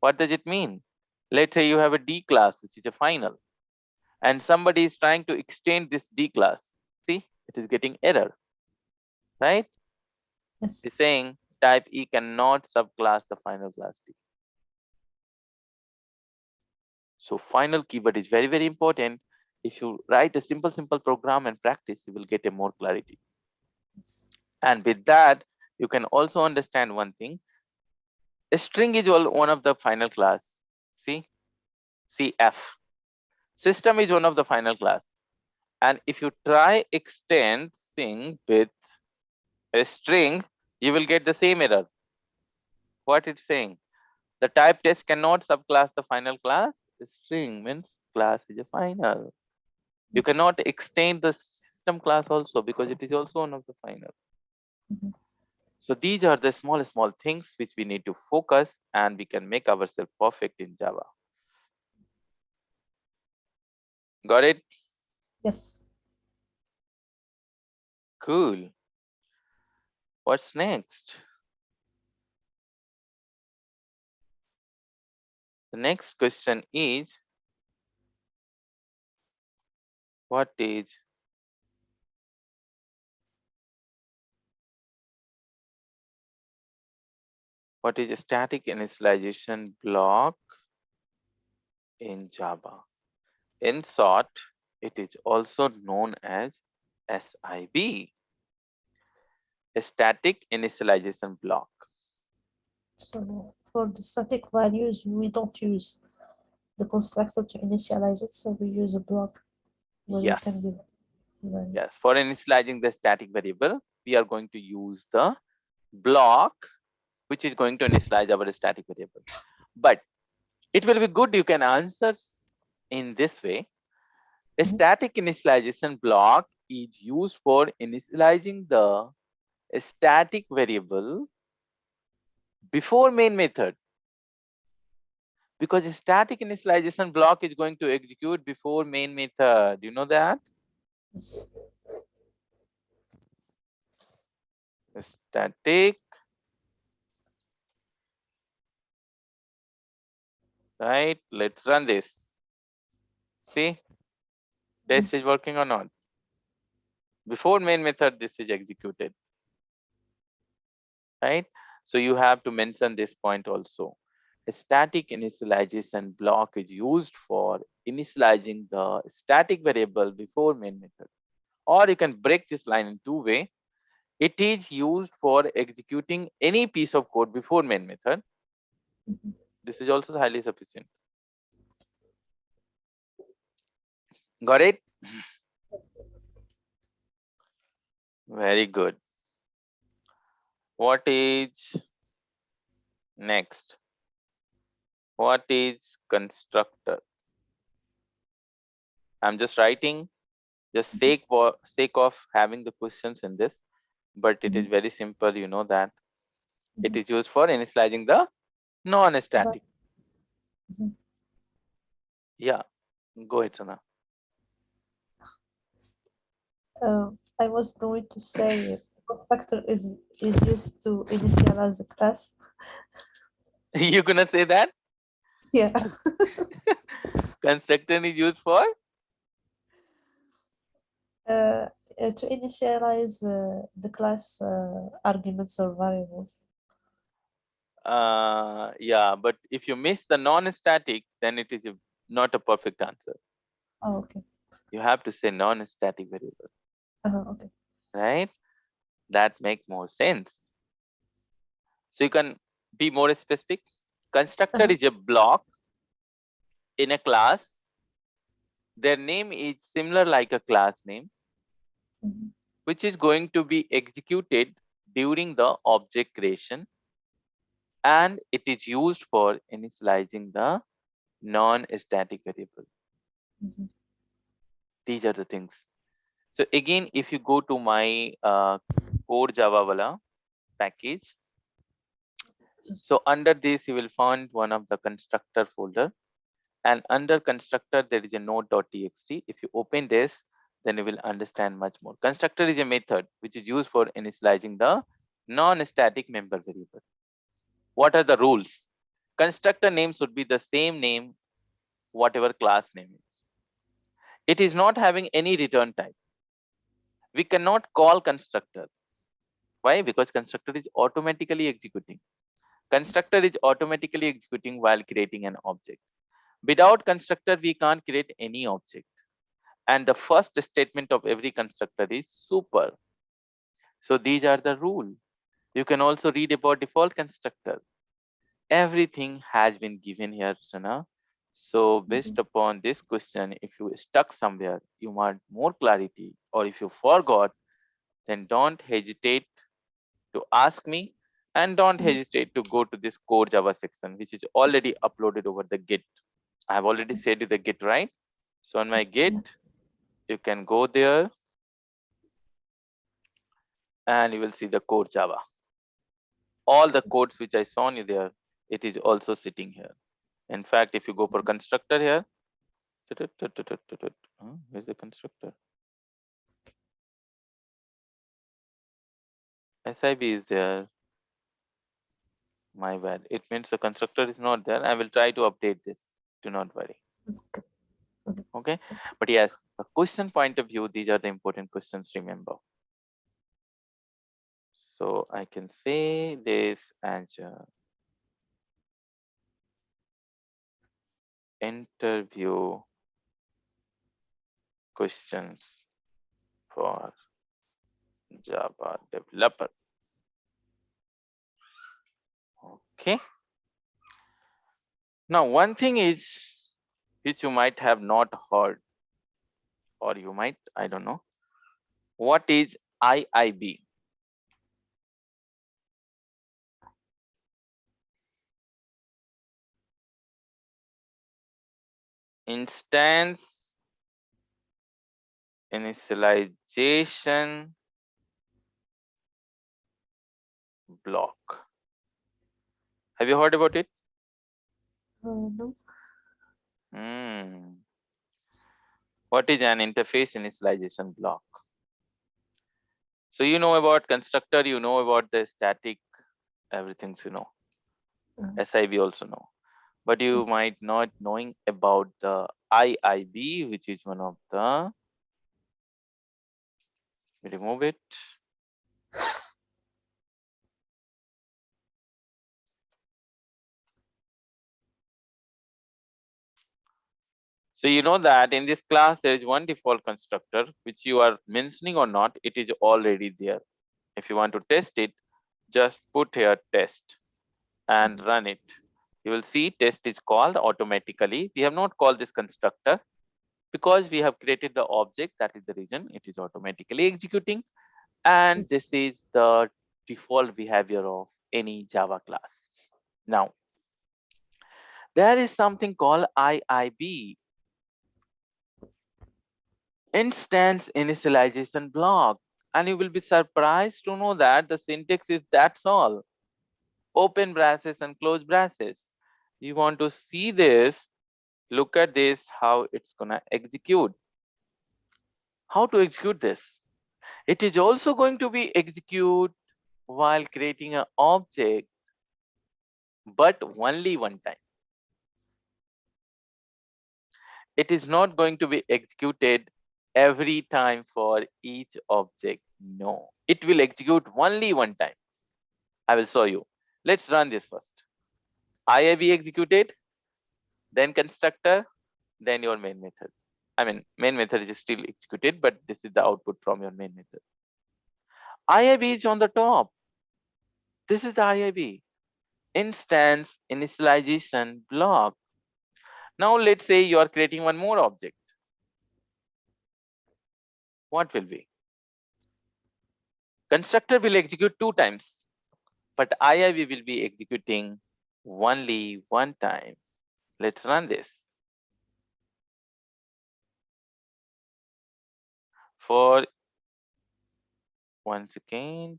What does it mean? Let's say you have a D class, which is a final, and somebody is trying to extend this D class. See, it is getting error, right? Yes. It's saying type E cannot subclass the final class D. So final keyword is very, very important. If you write a simple program and practice, you will get a more clarity. Yes. And with that, you can also understand one thing. A string is one of the final class. See, CF. System is one of the final class. And if you try extend thing with a string, you will get the same error. What it's saying? The type test cannot subclass the final class. The string means class is a final. You Yes. cannot extend the system class also because it is also one of the final. Mhm. So these are the small things which we need to focus and we can make ourselves perfect in Java. Got it? Yes. Cool. What's next? The next question is what is a static initialization block in Java? In short, it is also known as SIB, a static initialization block. So for the static values, we don't use the constructor to initialize it, so we use a block where we can Yes, give value. yes. For initializing the static variable, we are going to use the block which is going to initialize our static variable. But it will be good you can answer in this way. A static initialization block is used for initializing the static variable before main method, because a static initialization block is going to execute before main method. You know that? Yes. Static, right? Let's run this. See, test is working or not. Before main method, this is executed, right? So you have to mention this point also. A static initialization block is used for initializing the static variable before main method. Or you can break this line in two ways. It is used for executing any piece of code before main method. This is also highly sufficient. Got it? Very good. What is next? What is constructor? I'm just writing just sake of having the questions in this, but it is very simple. You know that it is used for initializing the non-static. Yeah, go ahead, Sana. I was going to say constructor is used to initialize a class. You gonna say that Yeah. constructor is used for? uh, to initialize the class arguments or variables. Yeah, but if you miss the non-static, then it is not a perfect answer. Oh, okay. You have to say non-static variable, Okay. right? That make more sense. So you can be more specific. Constructor Uh-huh. is a block in a class. Their name is similar like a class name, Mhm. which is going to be executed during the object creation, and it is used for initializing the non-static variable. Mhm. These are the things. So again, if you go to my core Java wala package, so under this you will find one of the constructor folder, and under constructor there is a node.txt. If you open this, then you will understand much more. Constructor is a method which is used for initializing the non-static member variable. What are the rules? Constructor name should be the same name whatever class name is. It is not having any return type. We cannot call constructor. Why? Because constructor is automatically executing. Yes. Constructor is automatically executing while creating an object. Without constructor, we can't create any object. And the first statement of every constructor is super. So these are the rule. You can also read about default constructor. Everything has been given here, Sana. So based Mhm. upon this question, if you stuck somewhere, you want more clarity, or if you forgot, then don't hesitate to ask me, and don't Mhm. hesitate to go to this core Java section, which is already uploaded over the Git. I have already said you the Git, right? So on my Git, Yes. you can go there and you will see the core Java. All the Yes. codes which I shown you there, it is also sitting here. In fact, if you go for constructor here, where's the constructor? SIB is there. My bad. It means the constructor is not there. I will try to update this. Do not worry. Okay. Okay. Okay. But yes, the question point of view, these are the important questions, remember. So I can say this as interview questions for Java developer. Okay. Now, one thing is which you might have not heard, or you might, I don't know. What is IIB? Instance initialization block. Have you heard about it? No. Hmm. What is an interface initialization block? So you know about constructor, you know about the static, everything you know. Uh, SIB also know. But you yes. might not knowing about the IIB, which is one of the, remove it. So you know that in this class, there is one default constructor, which you are mentioning or not, it is already there. If you want to test it, just put here test and run it. You will see test is called automatically. We have not called this constructor because we have created the object. That is the reason it is automatically executing. And Yes. this is the default behavior of any Java class. Now, there is something called IIB, instance initialization block. And you will be surprised to know that the syntax is that's all. Open braces and close braces. You want to see this, look at this, how it's gonna execute. How to execute this? It is also going to be execute while creating an object, but only one time. It is not going to be executed every time for each object. No, it will execute only one time. I will show you. Let's run this first. IIB executed, then constructor, then your main method. I mean, main method is still executed, but this is the output from your main method. IIB is on the top. This is the IIB, instance initialization block. Now let's say you are creating one more object. What will be? Constructor will execute two times, but IIB will be executing only one time. Let's run this. For once again,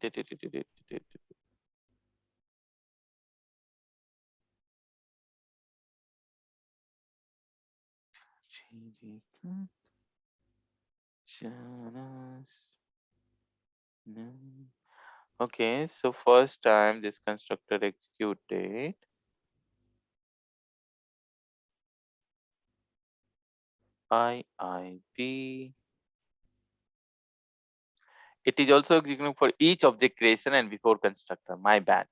okay, so first time this constructor executed IIB. It is also executing for each object creation and before constructor. My bad.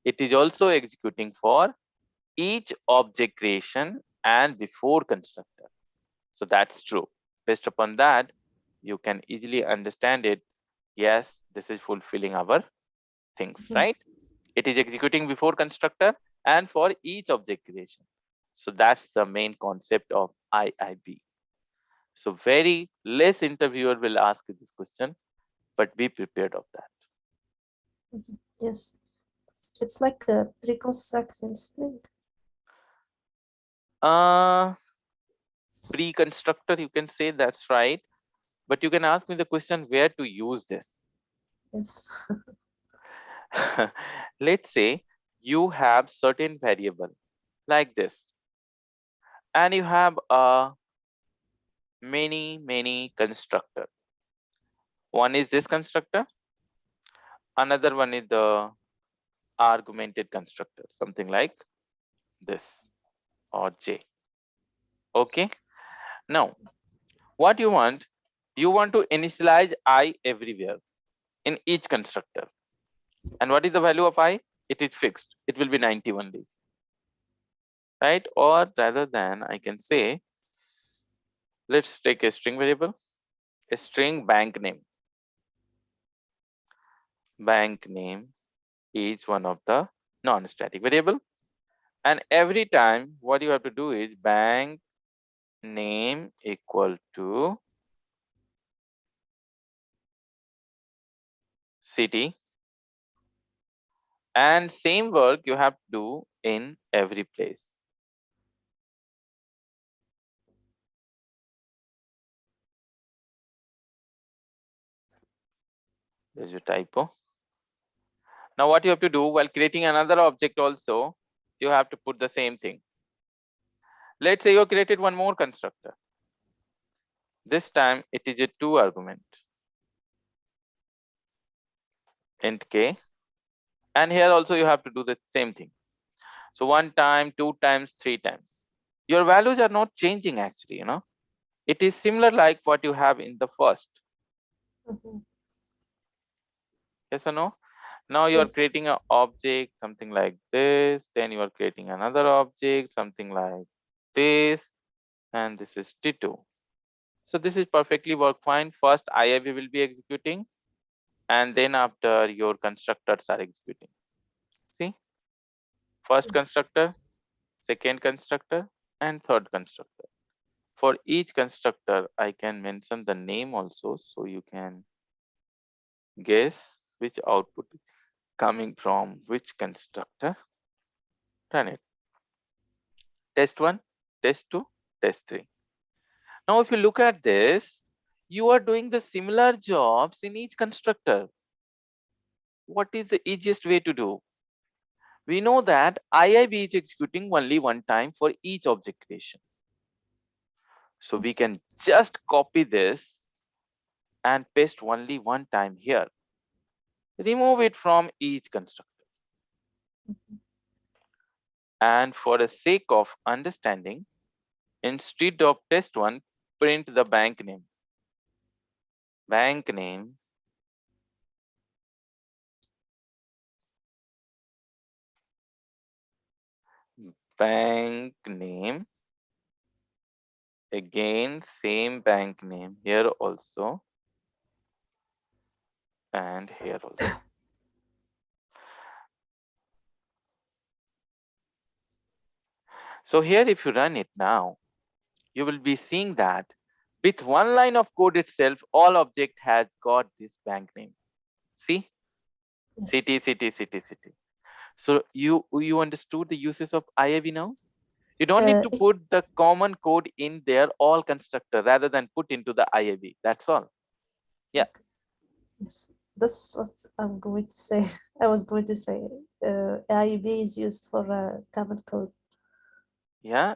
It is also executing for each object creation and before constructor. So that's true. Based upon that, you can easily understand it. Yes, this is fulfilling our things, Mhm. right? It is executing before constructor and for each object creation. So that's the main concept of IIB. So very less interviewer will ask you this question, but be prepared of that. Yes. It's like a pre-construction Spring. Uh, Pre-constructor, you can say that's right. But you can ask me the question where to use this. Yes. Let's say you have certain variable like this, and you have many constructor. One is this constructor, another one is the argumented constructor, something like this or J. Okay. Now, what you want to initialize I everywhere in each constructor. And what is the value of I? It is fixed. It will be 90 only, right? Or rather than I can say, let's take a string variable, a string bank name. Bank name is one of the non-static variable. And every time what you have to do is bank name equal to city, and same work you have to do in every place. There's a typo. Now what you have to do while creating another object also, you have to put the same thing. Let's say you created one more constructor. This time it is a 2 argument, int k, and here also you have to do the same thing. So 1 time, 2 times, 3 times. Your values are not changing actually, It is similar like what you have in the first. Mhm. Yes or no? Now you are Yes. creating an object, something like this. Then you are creating another object, something like this. And this is T2. So this is perfectly work fine. First IIV will be executing, and then after your constructors are executing. See, first Yes. constructor, second constructor, and third constructor. For each constructor, I can mention the name also, so you can guess which output is coming from which constructor. Run it. Test 1, test 2, test 3. Now, if you look at this, you are doing the similar jobs in each constructor. What is the easiest way to do? We know that IIB is executing only one time for each object creation. So we Yes. can just copy this and paste only one time here. Remove it from each constructor. Mhm. And for the sake of understanding, instead of test one, print the bank name. Bank name, bank name, again, same bank name here also, and here also. So here, if you run it now, you will be seeing that with one line of code itself, all object has got this bank name. See, city, Yes. city, city, city. So you understood the uses of IAV now? You don't need Uh, to put the common code in there, all constructor, rather than put into the IAV. That's all. Yeah, okay. Yes. That's what I'm going to say. I was going to say AIB is used for common code. yeah,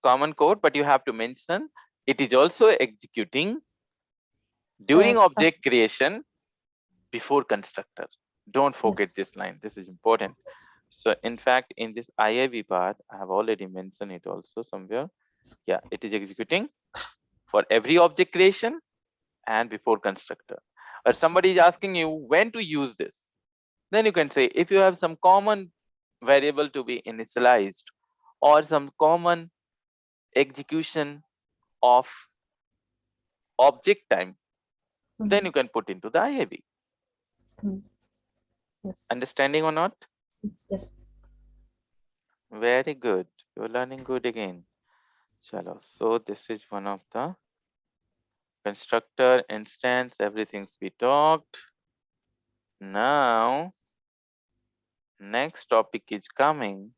common code, but you have to mention it is also executing during After, object creation before constructor. Don't forget yes. this line. This is important. Yes. So in fact, in this IIV part, I have already mentioned it also somewhere. Yeah, it is executing for every object creation and before constructor. Or somebody is asking you when to use this. Then you can say if you have some common variable to be initialized or some common execution of object time, then Mhm. you can put into the IIV. Mhm. Yes. Understanding or not? Yes. Yes. Very good. You're learning good again. Chalo. So this is one of the constructor instance, everything we talked. Now, next topic is coming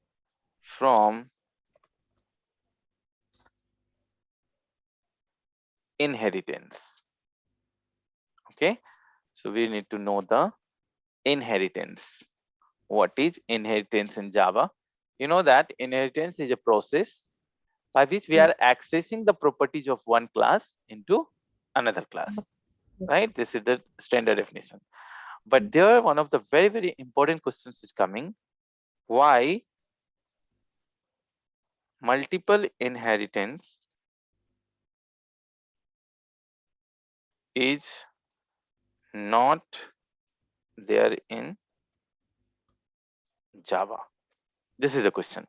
from inheritance. Okay, so we need to know the inheritance. What is inheritance in Java? You know that inheritance is a process by which we are Yes. accessing the properties of one class into another class, Yes. right? This is the standard definition. But Mhm. there, one of the very, very important questions is coming. Why multiple inheritance is not there in Java? This is the question.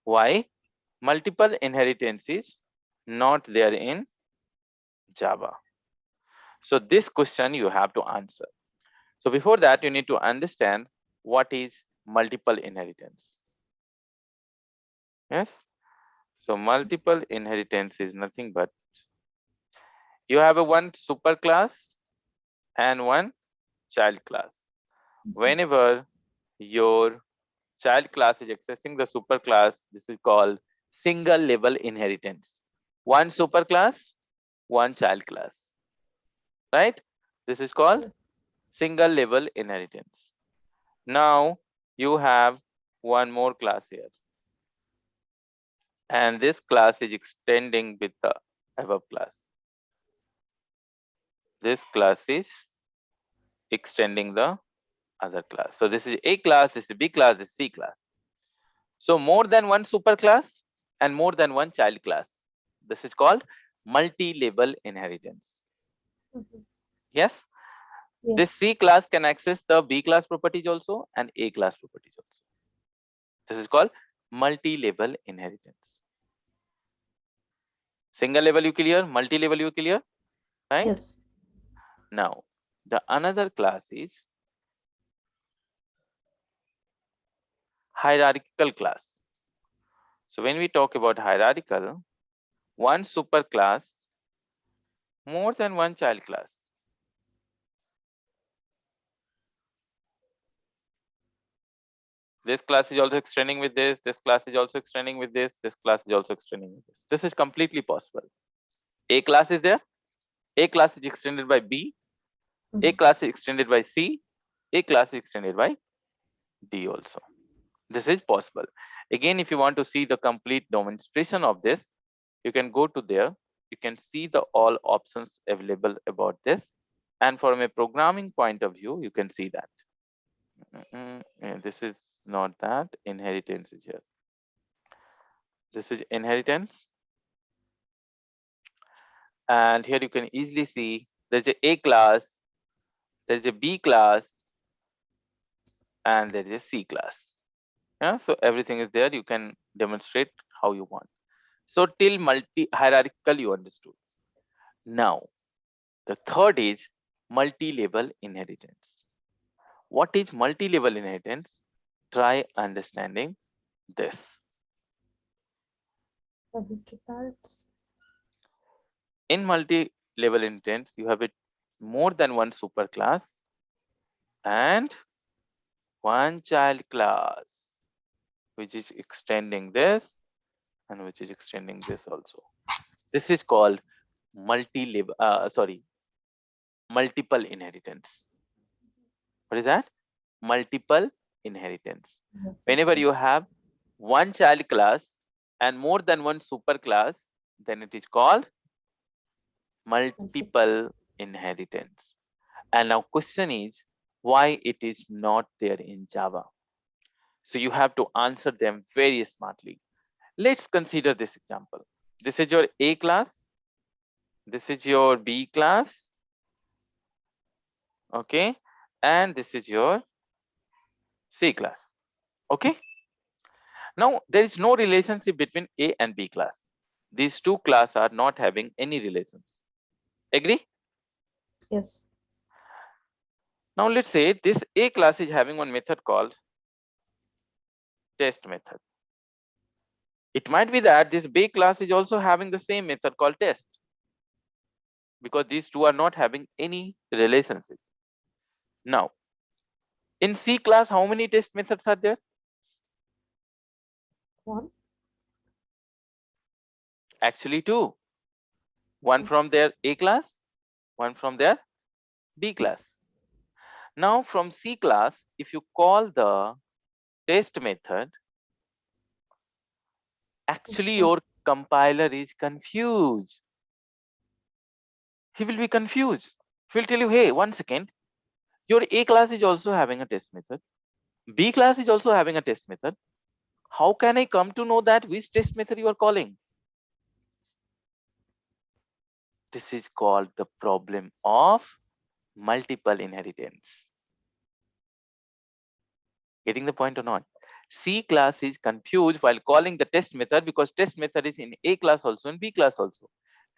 Why multiple inheritance is not there in Java? So this question you have to answer. So before that, you need to understand what is multiple inheritance. Yes. So Yes. multiple inheritance is nothing but you have a one super class and one child class. Mhm. Whenever your child class is accessing the super class, this is called single level inheritance. One super class, one child class, right? This is called Yes. single level inheritance. Now you have one more class here, and this class is extending with the above class. This class is extending the other class. So this is A class, this is B class, this is C class. So more than one superclass and more than one child class. This is called multi-level inheritance. Mhm. Yes, this Yes. C class can access the B class properties also and A class properties also. This is called multi-level inheritance. Single level you clear, multi-level you clear, right? Yes. Now, the another class is hierarchical class. So when we talk about hierarchical, one superclass, more than one child class. This class is also extending with this class is also extending with this class is also extending with this. This is completely possible. A class is there, A class is extended by B, A Mhm. class is extended by C, A class is extended by D also. This is possible. Again, if you want to see the complete demonstration of this, you can go to there. You can see the all options available about this. And from a programming point of view, you can see that. This is not that. Inheritance is here. This is inheritance. And here you can easily see there's a class, there's a B class, and there is a C class. Yeah, so everything is there. You can demonstrate how you want. So till multi hierarchical you understood. Now the third is multi-level inheritance. What is multi-level inheritance? Try understanding this. Having two parents. In multi-level inheritance, you have it more than one superclass and one child class, which is extending this and which is extending this also. This is called multi-level, multiple inheritance. What is that? Multiple inheritance. Whenever you Inheritances. have one child class and more than one superclass, then it is called Also, multiple inheritance. And now question is why it is not there in Java. So you have to answer them very smartly. Let's consider this example. This is your A class. This is your B class. Okay. And this is your C class. Okay. Now there is no relationship between A and B class. These two classes are not having any relations. Agree? yes. Now let's say this A class is having one method called test method. It might be that this B class is also having the same method called test, because these two are not having any relationship. Now in C class, how many test methods are there? One. Actually two. One from their A class, one from their B B. class. Now from C class, if you call the test method, actually Which one? your compiler is confused. He will be confused. He will tell you, hey, 1 second, your A class is also having a test method. B class is also having a test method. How can I come to know that which test method you are calling? This is called the problem of multiple inheritance. Getting the point or not? C class is confused while calling the test method because test method is in A class also and B class also.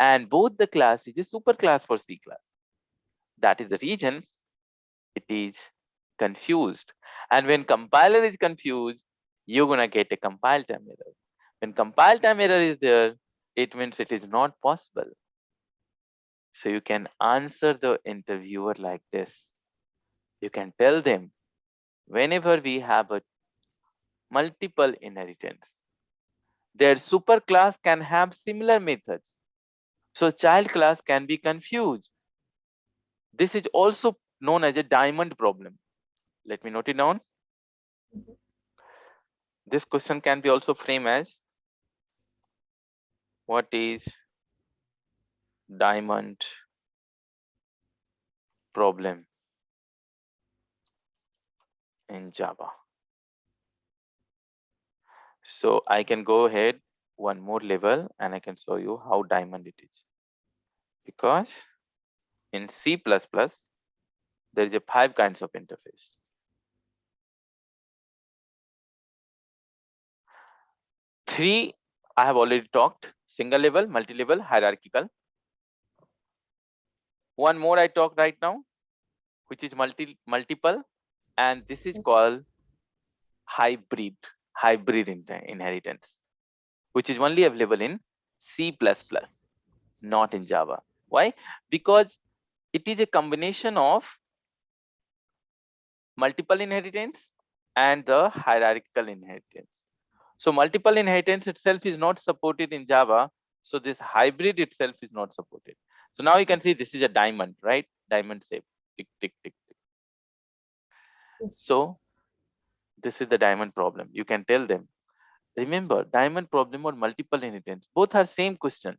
And both the class is a super class for C class. That is the reason it is confused. And when compiler is confused, you're gonna get a compile time error. When compile time error is there, it means it is not possible. So you can answer the interviewer like this. You can tell them whenever we have a multiple inheritance, their super class can have similar methods. So child class can be confused. This is also known as a diamond problem. Let me note it down. This question can be also framed as, what is diamond problem in Java? So I can go ahead one more level and I can show you how diamond it is. Because in C++, there is a 5 kinds of interface. 3 I have already talked: single level, multi-level, hierarchical. One more I talked right now, which is multiple, and this is called hybrid, inheritance, which is only available in C++, not in Java. Why? Because it is a combination of multiple inheritance and the hierarchical inheritance. So multiple inheritance itself is not supported in Java. So this hybrid itself is not supported. So now you can see this is a diamond, right? Diamond shape. Tick, tick, tick, tick. Yes. So this is the diamond problem. You can tell them, remember, diamond problem or multiple inheritance, both are same question.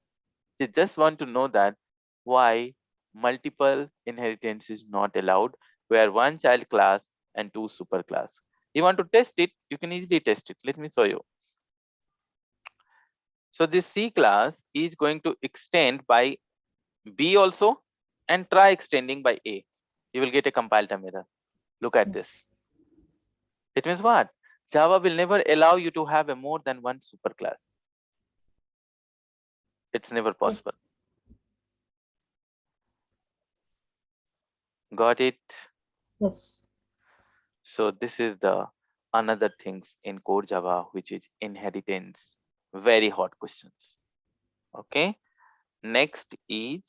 They just want to know that why multiple inheritance is not allowed, where one child class and two super class. You want to test it, you can easily test it. Let me show you. So this C class is going to extend by B also and try extending by A. You will get a compile time error. Look at this. Yes. It means what? Java will never allow you to have a more than one superclass. It's never Yes. possible. Got it? Yes. So this is the another things in core Java, which is inheritance. Very hot questions. Okay. Next is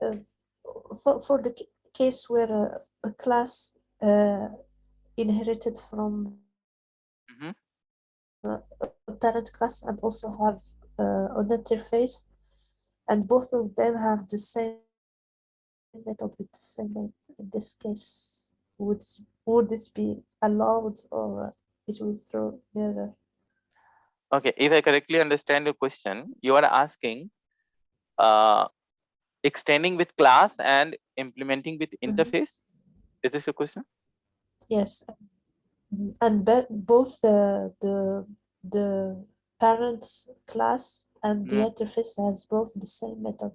Uh, for the case where a class inherited from mhm. a parent class and also have an interface, and both of them have the same method with the same name. In this case, would this be allowed, or it will throw the error? Okay. If I correctly understand your question, you are asking uh, extending with class and implementing with Mhm. interface. Is this your question? Yes, and both the parents class and the Mm. interface has both the same method.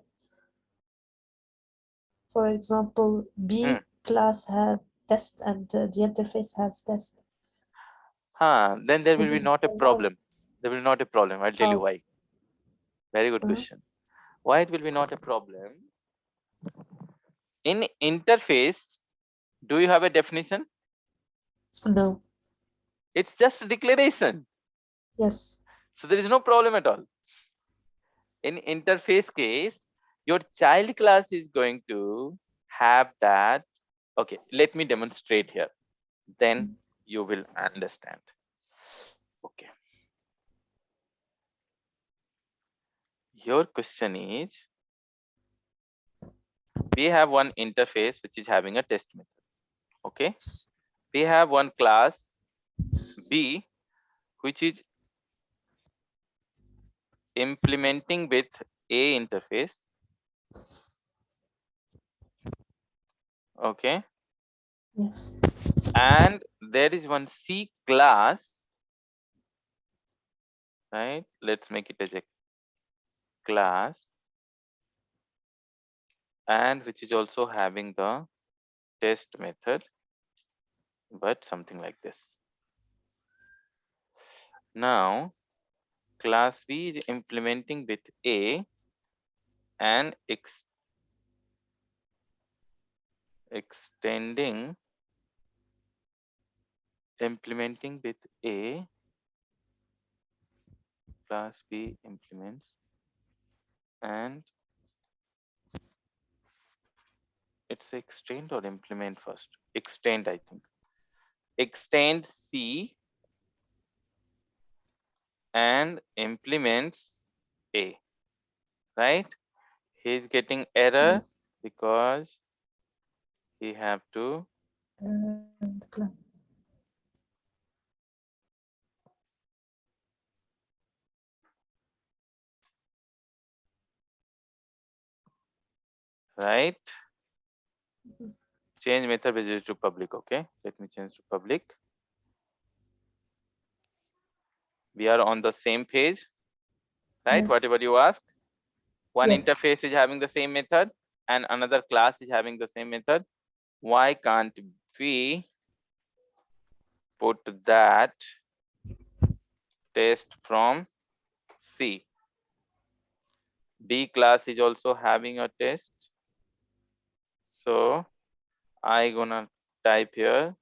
For example, Mm. B class has test and the interface has test. Then there will Would be this be not a allowed? problem. There will not a problem. I'll tell you How? why. Very good Uh-huh. question. Why it will be not a problem? In interface, do you have a definition? No. It's just a declaration. Yes. So there is no problem at all. In interface case, your child class is going to have that. Okay, let me demonstrate here. Then you will understand. Okay. Your question is, we have one interface which is having a test method. Okay. We have one class B which is implementing with A interface. Okay. Yes. And there is one C class, right? Let's make it as a class, and which is also having the test method, but something like this. Now, class B is implementing with A and extending, implementing with A, class B implements, and it's extend or implement first. Extend, I think. Extend C and implements A, right? He's getting error Yes. because we have to and class. right Mhm. change method visitor to public. Okay, let me change to public. We are on the same page, right? Whatever Yes, you ask. One yes, interface is having the same method and another class is having the same method. Why can't we put that test from C? B class is also having a test. So I gonna type here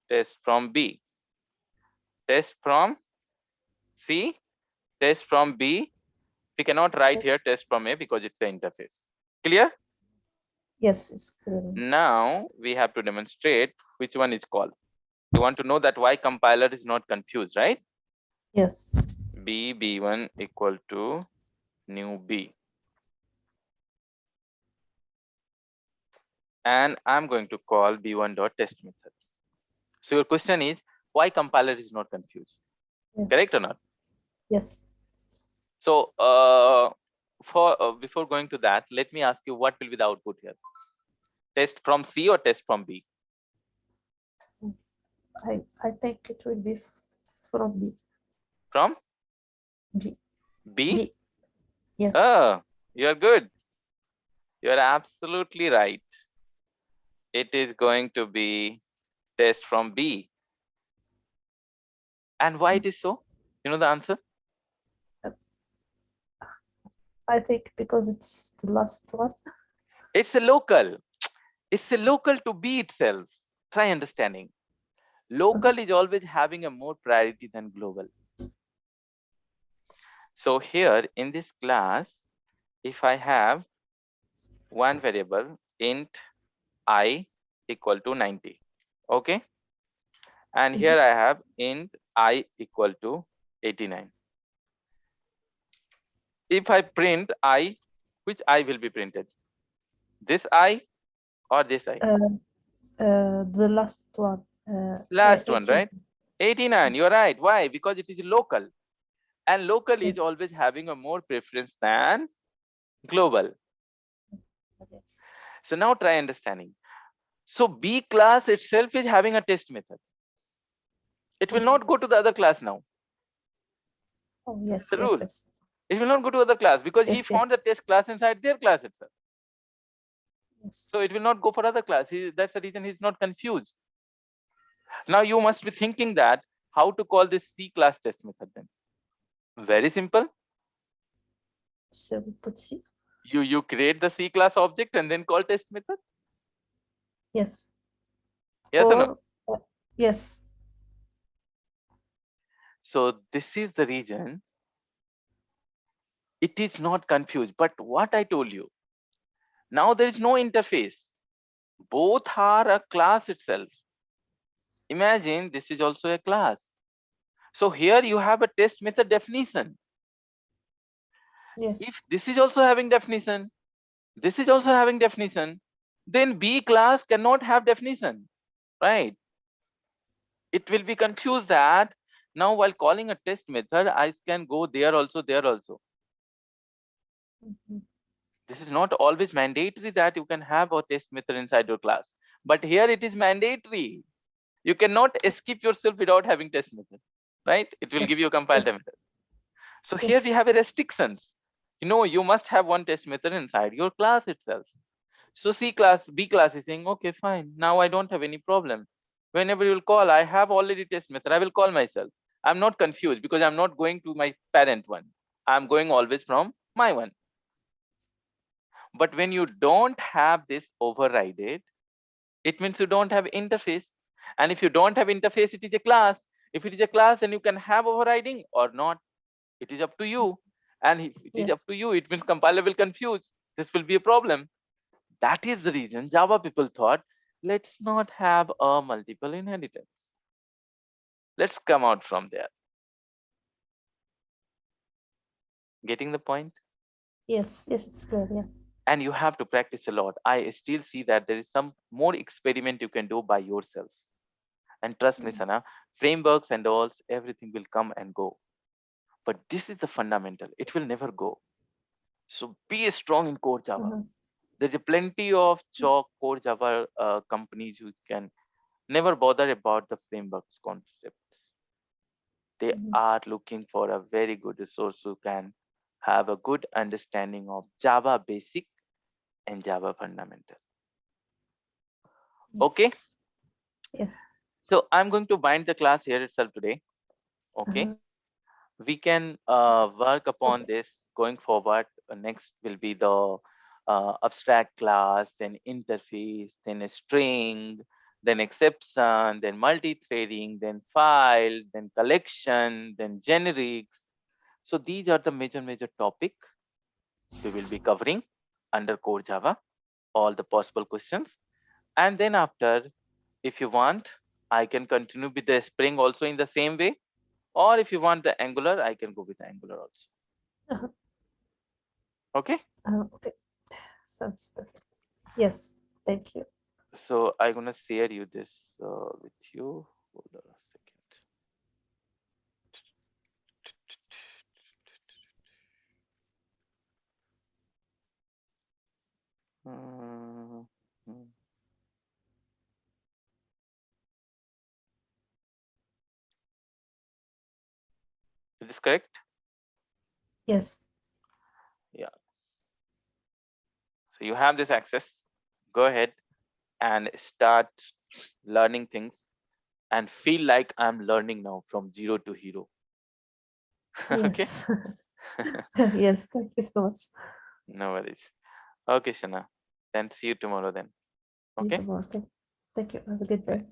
test from B. Test from C, test from B. We cannot write here test from A because it's the interface. Clear? yes, it's clear. Now we have to demonstrate which one is called. You want to know that why compiler is not confused, right? Yes, B1 equal to new B. And I'm going to call B1 dot test method. So your question is why compiler is not confused? Correct yes, or not? yes. So for before going to that, let me ask you what will be the output here? Test from C or test from B? I think it will be from B. From B. B? B. Yes. Oh, you're good. You're absolutely right. It is going to be test from B. And why it is so? You know the answer? Uh, I think because it's the last one. It's a local. It's a local to B itself. Try understanding. Local is always having a more priority than global. So here in this class, if I have one variable int I equal to 90, okay, and here I have int I equal to 89. If I print I, which I will be printed? This I or this I? The last one. Last one, 18. right? 89. Yes. You're right. Why? Because it is local, and local is Yes. always having a more preference than global. Yes. So now try understanding. So B class itself is having a test method. It will Mhm. not go to the other class now. Oh, That's yes, the yes, rule. yes. It will not go to other class because he Yes, found yes, the test class inside their class itself. So yes. it will not go for other class. That's the reason he's not confused. Now you must be thinking that how to call this C class test method then. Very simple. So we put C. You create the C class object and then call test method. Yes. Yes or no? Or yes. So this is the reason it is not confused. But what I told you, now there is no interface. Both are a class itself. Imagine this is also a class. So here you have a test method definition. If Yes. this is also having definition, this is also having definition, then B class cannot have definition, right? It will be confused that now while calling a test method, I can go there also, there also. Mhm. This is not always mandatory that you can have a test method inside your class, but here it is mandatory. You cannot escape yourself without having test method, right? It will Yes. give you a compiled Yes. method. So here we Yes. have a restrictions. You must have one test method inside your class itself. So C class, B class is saying, okay, fine. Now I don't have any problem. Whenever you will call, I have already test method. I will call myself. I'm not confused because I'm not going to my parent one. I'm going always from my one. But when you don't have this overrided, it means you don't have interface. And if you don't have interface, it is a class. If it is a class, then you can have overriding or not. It is up to you. And if it is Yeah. up to you, it means compiler will confuse. This will be a problem. That is the reason Java people thought, let's not have a multiple inheritance. Let's come out from there. Getting the point? Yes. Yes. It's clear. Yeah. and you have to practice a lot. I still see that there is some more experiment you can do by yourself. And trust me, Mhm. Sana, frameworks and all, everything will come and go. But this is the fundamental. It will Yes. never go. So be strong in core Java. Mhm. There's a plenty of chalk core Java companies who can never bother about the frameworks concepts. They Mhm. are looking for a very good resource who can have a good understanding of Java basic and Java fundamental. Okay, Yes. Yes. so I'm going to bind the class here itself today. Okay, Uh-huh. we can work upon Okay. this going forward. Next will be the abstract class, then interface, then a string, then exception, then multi-threading, then file, then collection, then generics. So these are the major topic we will be covering under core Java, all the possible questions. And then after, if you want, I can continue with the Spring also in the same way. Or if you want the Angular, I can go with Angular also. Uh-huh. Okay. Okay. Sounds perfect. Yes. Thank you. So I'm gonna share you this with you. Hold on a second. Uh, hmm. Is this correct? Yes. Yeah. So you have this access. Go ahead and start learning things and feel like I'm learning now from zero to hero. Okay. Yes. Yes. Thank you so much. No worries. Okay, Shana. Then see you tomorrow then. You Okay. tomorrow. Thank you. Have a good Bye. day.